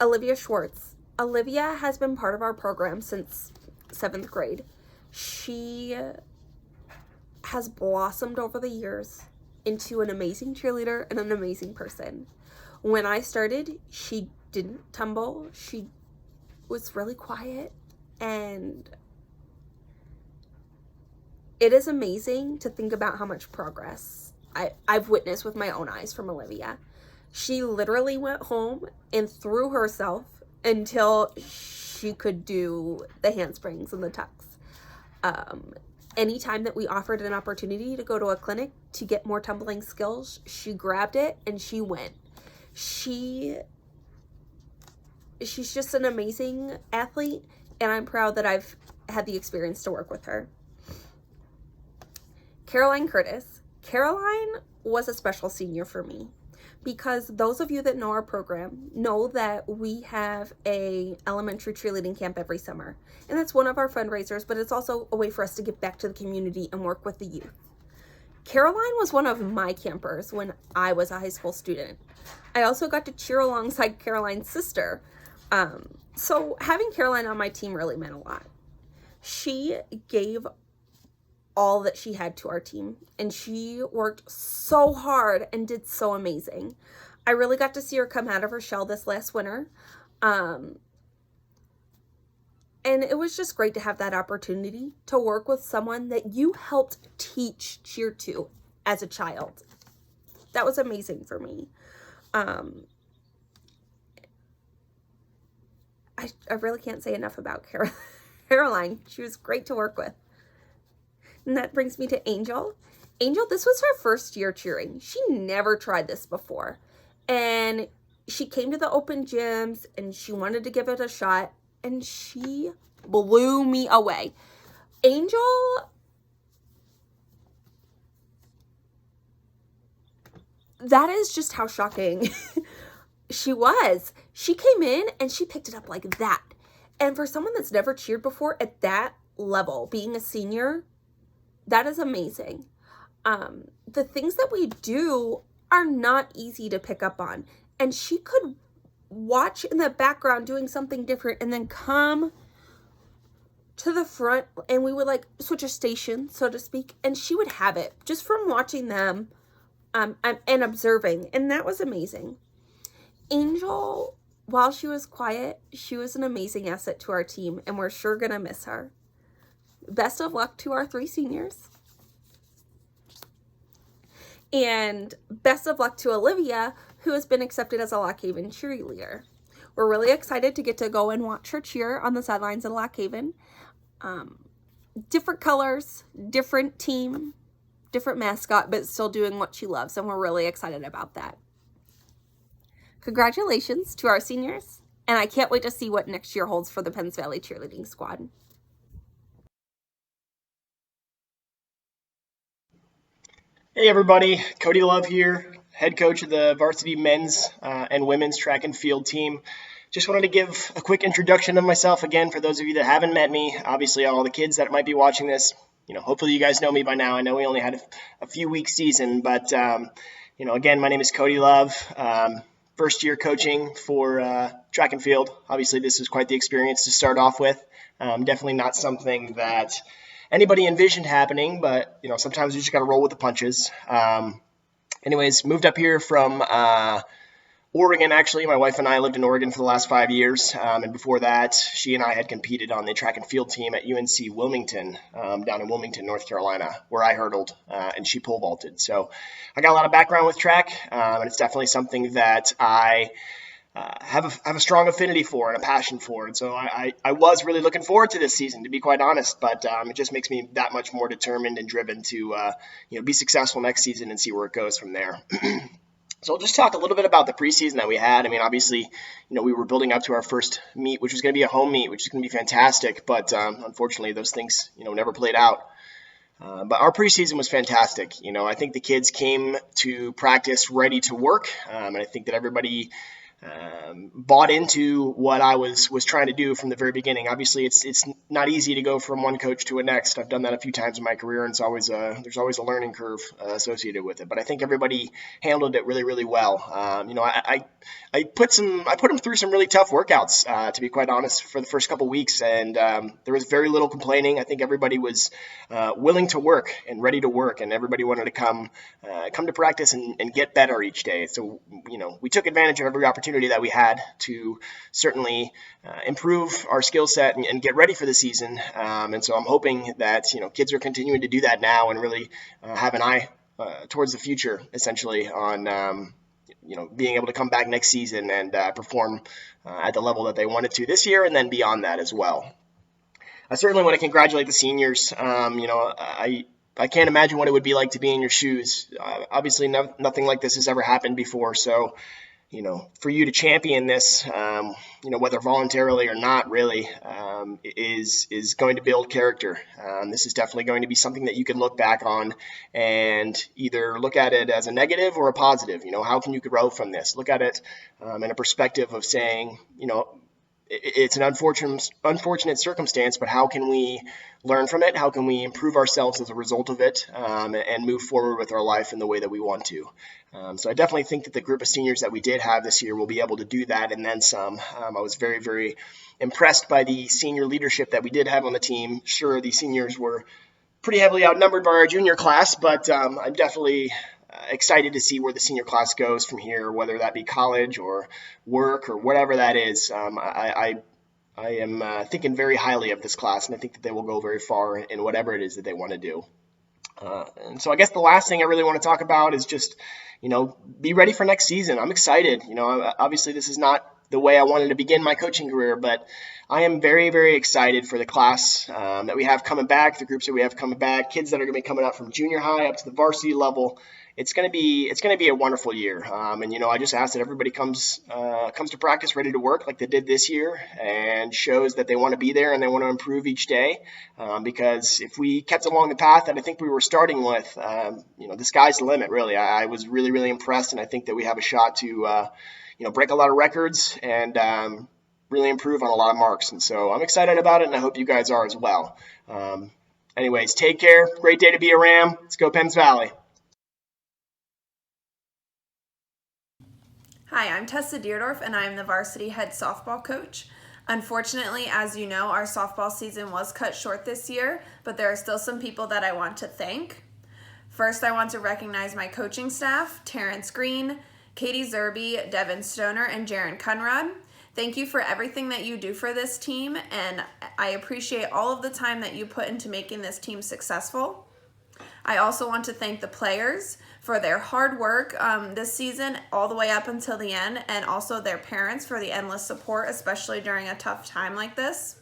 Olivia Schwartz. Olivia has been part of our program since 7th grade. She has blossomed over the years into an amazing cheerleader and an amazing person. When I started, she didn't tumble. She was really quiet, and it is amazing to think about how much progress I've witnessed with my own eyes from Olivia. She literally went home and threw herself until she could do the handsprings and the tucks. Anytime that we offered an opportunity to go to a clinic to get more tumbling skills, she grabbed it and she went. She's just an amazing athlete, and I'm proud that I've had the experience to work with her. Caroline Curtis. Caroline was a special senior for me, because those of you that know our program know that we have a elementary cheerleading camp every summer, and that's one of our fundraisers, but it's also a way for us to give back to the community and work with the youth. Caroline was one of my campers when I was a high school student. I also got to cheer alongside Caroline's sister, so having Caroline on my team really meant a lot. She gave all that she had to our team, and she worked so hard and did so amazing. I really got to see her come out of her shell this last winter, and it was just great to have that opportunity to work with someone that you helped teach cheer to as a child. That was amazing for me. I really can't say enough about Caroline. She was great to work with. And that brings me to Angel. Angel, this was her first year cheering. She never tried this before. And she came to the open gyms and she wanted to give it a shot, and she blew me away. Angel, that is just how shocking she was. She came in and she picked it up like that. And for someone that's never cheered before at that level, being a senior, that is amazing. The things that we do are not easy to pick up on. And she could watch in the background doing something different and then come to the front, and we would like switch a station, so to speak, and she would have it just from watching them and observing. And that was amazing. Angel, while she was quiet, she was an amazing asset to our team, and we're sure gonna miss her. Best of luck to our 3 seniors. And best of luck to Olivia, who has been accepted as a Lock Haven cheerleader. We're really excited to get to go and watch her cheer on the sidelines of Lock Haven. Different colors, different team, different mascot, but still doing what she loves, and we're really excited about that. Congratulations to our seniors, and I can't wait to see what next year holds for the Penns Valley cheerleading squad. Hey everybody, Cody Love here, head coach of the varsity men's and women's track and field team. Just wanted to give a quick introduction of myself again for those of you that haven't met me. Obviously, all the kids that might be watching this, hopefully you guys know me by now. I know we only had a few weeks season, but again, my name is Cody Love. First year coaching for track and field. Obviously, this is quite the experience to start off with. Definitely not something that anybody envisioned happening, but sometimes you just got to roll with the punches. Anyways, moved up here from Oregon. Actually, my wife and I lived in Oregon for the last 5 years, and before that, she and I had competed on the track and field team at UNC Wilmington, down in Wilmington, North Carolina, where I hurdled and she pole vaulted. So I got a lot of background with track, and it's definitely something that I have a strong affinity for and a passion for. And so I was really looking forward to this season, to be quite honest, but it just makes me that much more determined and driven to be successful next season and see where it goes from there. So I'll just talk a little bit about the preseason that we had. I mean, obviously, we were building up to our first meet, which was going to be a home meet, which is going to be fantastic, but unfortunately those things never played out. But our preseason was fantastic. I think the kids came to practice ready to work, and I think that everybody bought into what I was trying to do from the very beginning. Obviously, it's not easy to go from one coach to a next. I've done that a few times in my career, and it's always there's always a learning curve associated with it. But I think everybody handled it really, really well. I put them through some really tough workouts, to be quite honest, for the first couple weeks, and there was very little complaining. I think everybody was willing to work and ready to work, and everybody wanted to come to practice and get better each day. So we took advantage of every opportunity that we had to certainly improve our skill set and get ready for the season. And so I'm hoping that kids are continuing to do that now and really have an eye towards the future, essentially, on being able to come back next season and perform at the level that they wanted to this year and then beyond that as well. I certainly want to congratulate the seniors. I can't imagine what it would be like to be in your shoes. Obviously, nothing like this has ever happened before. So, for you to champion this, whether voluntarily or not, really, is going to build character. This is definitely going to be something that you can look back on and either look at it as a negative or a positive. How can you grow from this? Look at it in a perspective of saying, it's an unfortunate circumstance, but how can we learn from it? How can we improve ourselves as a result of it, and move forward with our life in the way that we want to? So I definitely think that the group of seniors that we did have this year will be able to do that and then some. I was very, very impressed by the senior leadership that we did have on the team. Sure, the seniors were pretty heavily outnumbered by our junior class, but I'm definitely excited to see where the senior class goes from here, whether that be college or work or whatever that is. I am thinking very highly of this class, and I think that they will go very far in whatever it is that they want to do. And so I guess the last thing I really want to talk about is just, be ready for next season. I'm excited. Obviously this is not the way I wanted to begin my coaching career, but I am very, very excited for the class that we have coming back, the groups that we have coming back, kids that are going to be coming up from junior high up to the varsity level. It's going to be a wonderful year. And I just ask that everybody comes to practice ready to work like they did this year and shows that they want to be there and they want to improve each day. Because if we kept along the path that I think we were starting with, the sky's the limit, really. I was really, really impressed, and I think that we have a shot to, break a lot of records and really improve on a lot of marks. And so I'm excited about it, and I hope you guys are as well. Anyways, take care. Great day to be a Ram. Let's go Penns Valley. Hi, I'm Tessa Deerdorf, and I am the varsity head softball coach. Unfortunately, as you know, our softball season was cut short this year, but there are still some people that I want to thank. First, I want to recognize my coaching staff, Terrence Green, Katie Zerby, Devin Stoner, and Jaron Cunrod. Thank you for everything that you do for this team, and I appreciate all of the time that you put into making this team successful. I also want to thank the players for their hard work this season all the way up until the end, and also their parents for the endless support, especially during a tough time like this.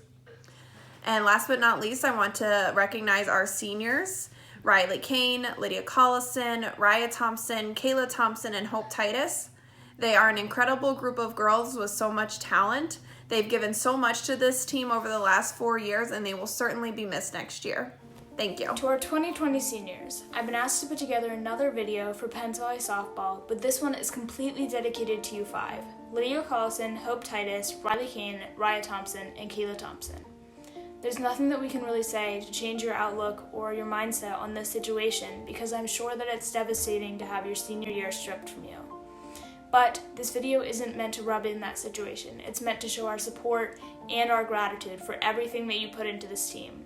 And last but not least, I want to recognize our seniors, Riley Kane, Lydia Collison, Raya Thompson, Kayla Thompson, and Hope Titus. They are an incredible group of girls with so much talent. They've given so much to this team over the last 4 years, and they will certainly be missed next year. Thank you. To our 2020 seniors, I've been asked to put together another video for Penns Valley Softball, but this one is completely dedicated to you five: Lydia Collison, Hope Titus, Riley Kane, Raya Thompson, and Kayla Thompson. There's nothing that we can really say to change your outlook or your mindset on this situation, because I'm sure that it's devastating to have your senior year stripped from you. But this video isn't meant to rub in that situation. It's meant to show our support and our gratitude for everything that you put into this team.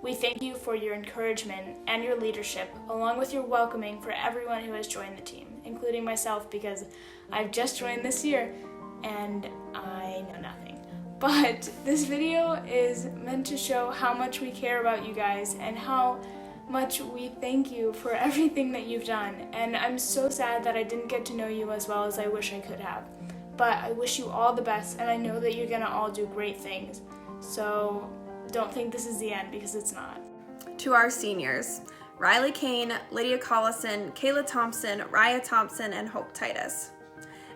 We thank you for your encouragement and your leadership, along with your welcoming for everyone who has joined the team, including myself, because I've just joined this year and I know nothing. But this video is meant to show how much we care about you guys and how much we thank you for everything that you've done. And I'm so sad that I didn't get to know you as well as I wish I could have. But I wish you all the best, and I know that you're gonna all do great things. So don't think this is the end, because it's not. To our seniors, Riley Kane, Lydia Collison, Kayla Thompson, Raya Thompson, and Hope Titus.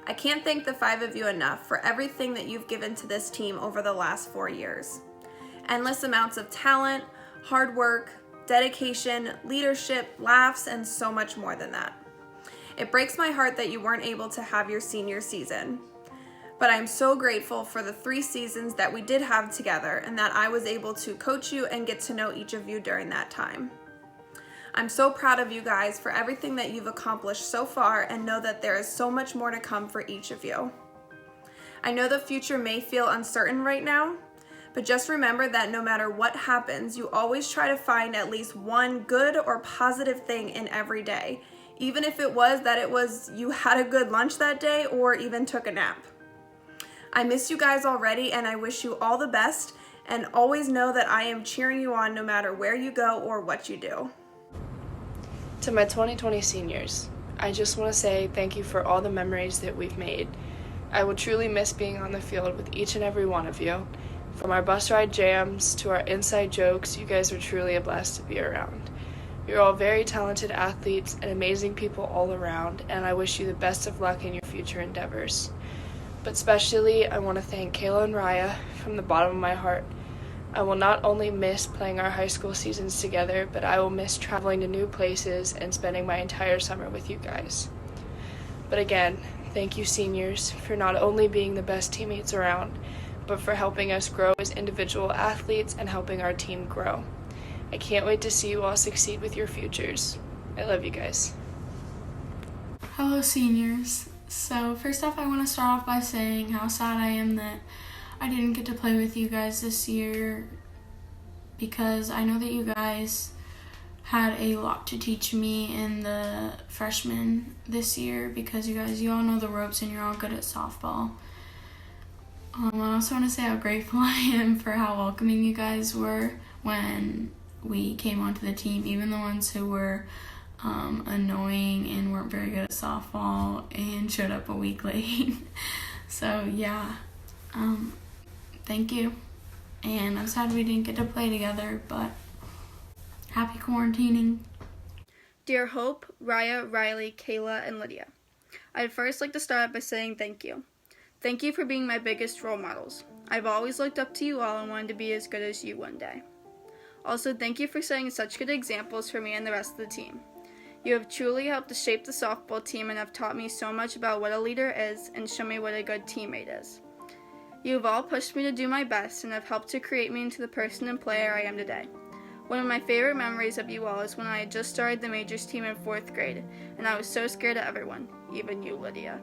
I can't thank the five of you enough for everything that you've given to this team over the last 4 years. Endless amounts of talent, hard work, dedication, leadership, laughs, and so much more than that. It breaks my heart that you weren't able to have your senior season. But I'm so grateful for the 3 seasons that we did have together and that I was able to coach you and get to know each of you during that time. I'm so proud of you guys for everything that you've accomplished so far and know that there is so much more to come for each of you. I know the future may feel uncertain right now, but just remember that no matter what happens, you always try to find at least one good or positive thing in every day, even if it was you had a good lunch that day or even took a nap. I miss you guys already, and I wish you all the best, and always know that I am cheering you on no matter where you go or what you do. To my 2020 seniors, I just want to say thank you for all the memories that we've made. I will truly miss being on the field with each and every one of you. From our bus ride jams to our inside jokes, you guys are truly a blast to be around. You're all very talented athletes and amazing people all around, and I wish you the best of luck in your future endeavors. But especially, I want to thank Kayla and Raya from the bottom of my heart. I will not only miss playing our high school seasons together, but I will miss traveling to new places and spending my entire summer with you guys. But again, thank you seniors for not only being the best teammates around, but for helping us grow as individual athletes and helping our team grow. I can't wait to see you all succeed with your futures. I love you guys. Hello seniors. So first off, I want to start off by saying how sad I am that I didn't get to play with you guys this year, because I know that you guys had a lot to teach me in the freshmen this year, because you all know the ropes and you're all good at softball. I also want to say how grateful I am for how welcoming you guys were when we came onto the team, even the ones who were annoying and weren't very good at softball and showed up a week late. So yeah, thank you. And I'm sad we didn't get to play together, but happy quarantining. Dear Hope, Raya, Riley, Kayla, and Lydia, I'd first like to start out by saying thank you. Thank you for being my biggest role models. I've always looked up to you all and wanted to be as good as you one day. Also, thank you for setting such good examples for me and the rest of the team. You have truly helped to shape the softball team and have taught me so much about what a leader is and shown me what a good teammate is. You have all pushed me to do my best and have helped to create me into the person and player I am today. One of my favorite memories of you all is when I had just started the majors team in 4th grade, and I was so scared of everyone, even you, Lydia.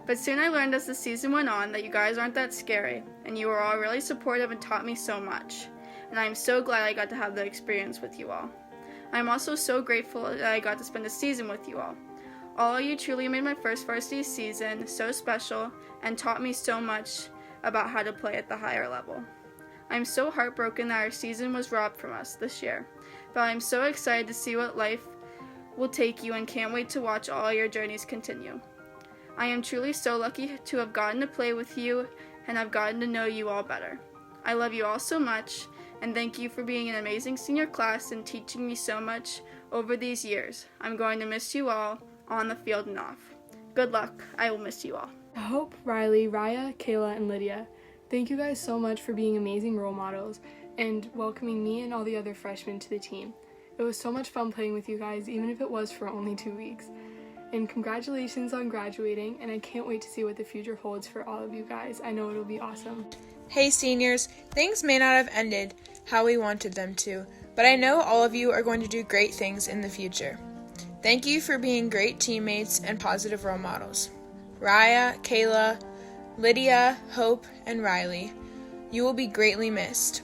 But soon I learned as the season went on that you guys aren't that scary, and you were all really supportive and taught me so much. And I am so glad I got to have the experience with you all. I am also so grateful that I got to spend a season with you all. All of you truly made my first varsity season so special and taught me so much about how to play at the higher level. I am so heartbroken that our season was robbed from us this year, but I am so excited to see what life will take you and can't wait to watch all your journeys continue. I am truly so lucky to have gotten to play with you and have gotten to know you all better. I love you all so much, and thank you for being an amazing senior class and teaching me so much over these years. I'm going to miss you all on the field and off. Good luck. I will miss you all. Hope, Riley, Raya, Kayla, and Lydia, thank you guys so much for being amazing role models and welcoming me and all the other freshmen to the team. It was so much fun playing with you guys, even if it was for only 2 weeks. And congratulations on graduating, and I can't wait to see what the future holds for all of you guys. I know it'll be awesome. Hey seniors, things may not have ended how we wanted them to, but I know all of you are going to do great things in the future. Thank you for being great teammates and positive role models. Raya, Kayla, Lydia, Hope, and Riley, you will be greatly missed.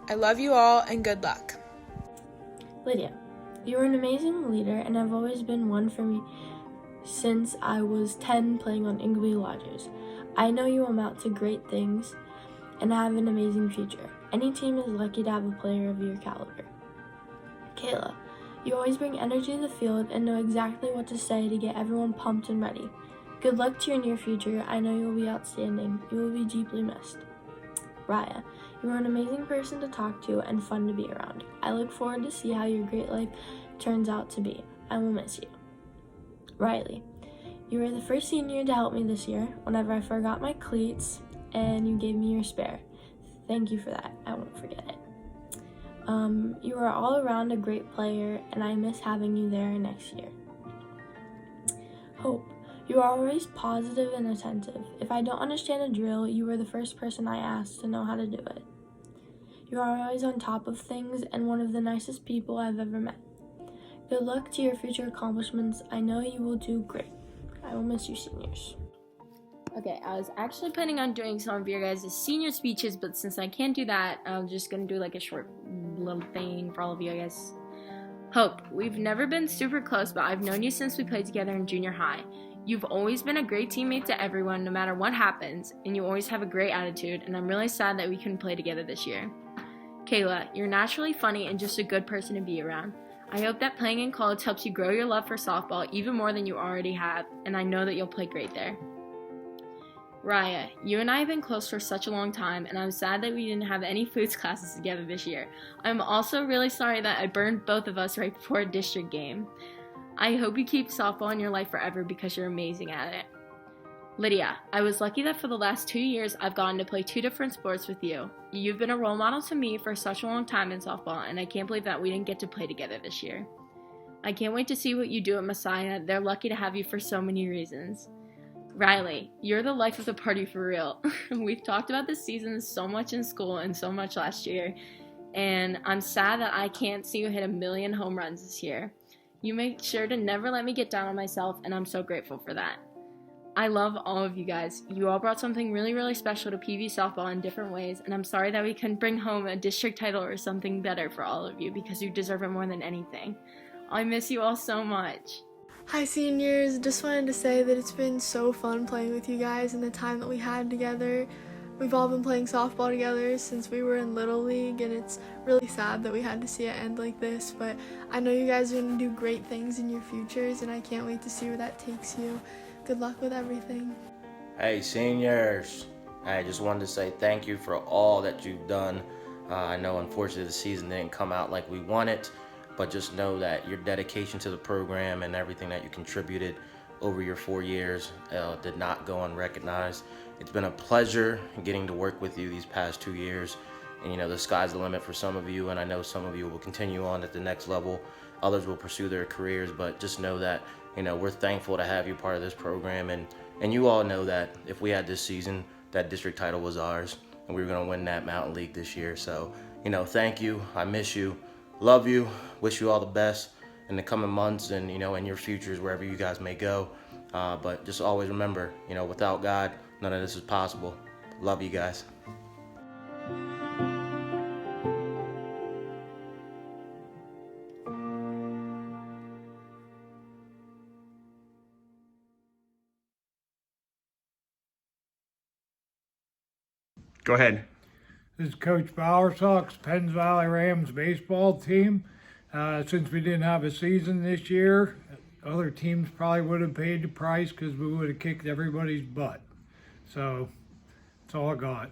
I love you all and good luck. Lydia, you are an amazing leader and have always been one for me since I was 10 playing on Ingleby Lodgers. I know you amount to great things and have an amazing future. Any team is lucky to have a player of your caliber. Kayla, you always bring energy to the field and know exactly what to say to get everyone pumped and ready. Good luck to your near future. I know you will be outstanding. You will be deeply missed. Raya, you are an amazing person to talk to and fun to be around. I look forward to see how your great life turns out to be. I will miss you. Riley, you were the first senior to help me this year whenever I forgot my cleats and you gave me your spare. Thank you for that. I won't forget it. You are all around a great player and I miss having you there next year. Hope, You are always positive and attentive. If I don't understand a drill, you are the first person I ask to know how to do it. You are always on top of things and one of the nicest people I've ever met. Good luck to your future accomplishments. I know you will do great. I will miss you, seniors. Okay, I was actually planning on doing some of your guys' senior speeches, but since I can't do that, I'm just gonna do like a short little thing for all of you, I guess. Hope, we've never been super close, but I've known you since we played together in junior high. You've always been a great teammate to everyone, no matter what happens, and you always have a great attitude, and I'm really sad that we couldn't play together this year. Kayla, you're naturally funny and just a good person to be around. I hope that playing in college helps you grow your love for softball even more than you already have, and I know that you'll play great there. Raya, you and I have been close for such a long time, and I'm sad that we didn't have any foods classes together this year. I'm also really sorry that I burned both of us right before a district game. I hope you keep softball in your life forever because you're amazing at it. Lydia, I was lucky that for the last 2 years I've gotten to play 2 different sports with you. You've been a role model to me for such a long time in softball, and I can't believe that we didn't get to play together this year. I can't wait to see what you do at Messiah. They're lucky to have you for so many reasons. Riley, you're the life of the party for real. We've talked about this season so much in school and so much last year, and I'm sad that I can't see you hit 1 million home runs this year. You make sure to never let me get down on myself, and I'm so grateful for that. I love all of you guys. You all brought something really, really special to PV softball in different ways, and I'm sorry that we couldn't bring home a district title or something better for all of you because you deserve it more than anything. I miss you all so much. Hi seniors, just wanted to say that it's been so fun playing with you guys and the time that we had together. We've all been playing softball together since we were in Little League, and it's really sad that we had to see it end like this, but I know you guys are going to do great things in your futures, and I can't wait to see where that takes you. Good luck with everything. Hey seniors, I just wanted to say thank you for all that you've done. I know unfortunately the season didn't come out like we wanted, but just know that your dedication to the program and everything that you contributed over your 4 years did not go unrecognized. It's been a pleasure getting to work with you these past 2 years, and you know the sky's the limit for some of you, and I know some of you will continue on at the next level. Others will pursue their careers, but just know that you know we're thankful to have you part of this program, and you all know that if we had this season, that district title was ours, and we were going to win that Mountain League this year. So you know, thank you. I miss you. Love you. Wish you all the best in the coming months, and you know, in your futures wherever you guys may go. But just always remember, you know, without God, none of this is possible. Love you guys. Go ahead. This is Coach Bowersock's Penns Valley Rams baseball team. Since we didn't have a season this year, other teams probably would have paid the price because we would have kicked everybody's butt. So that's all I got.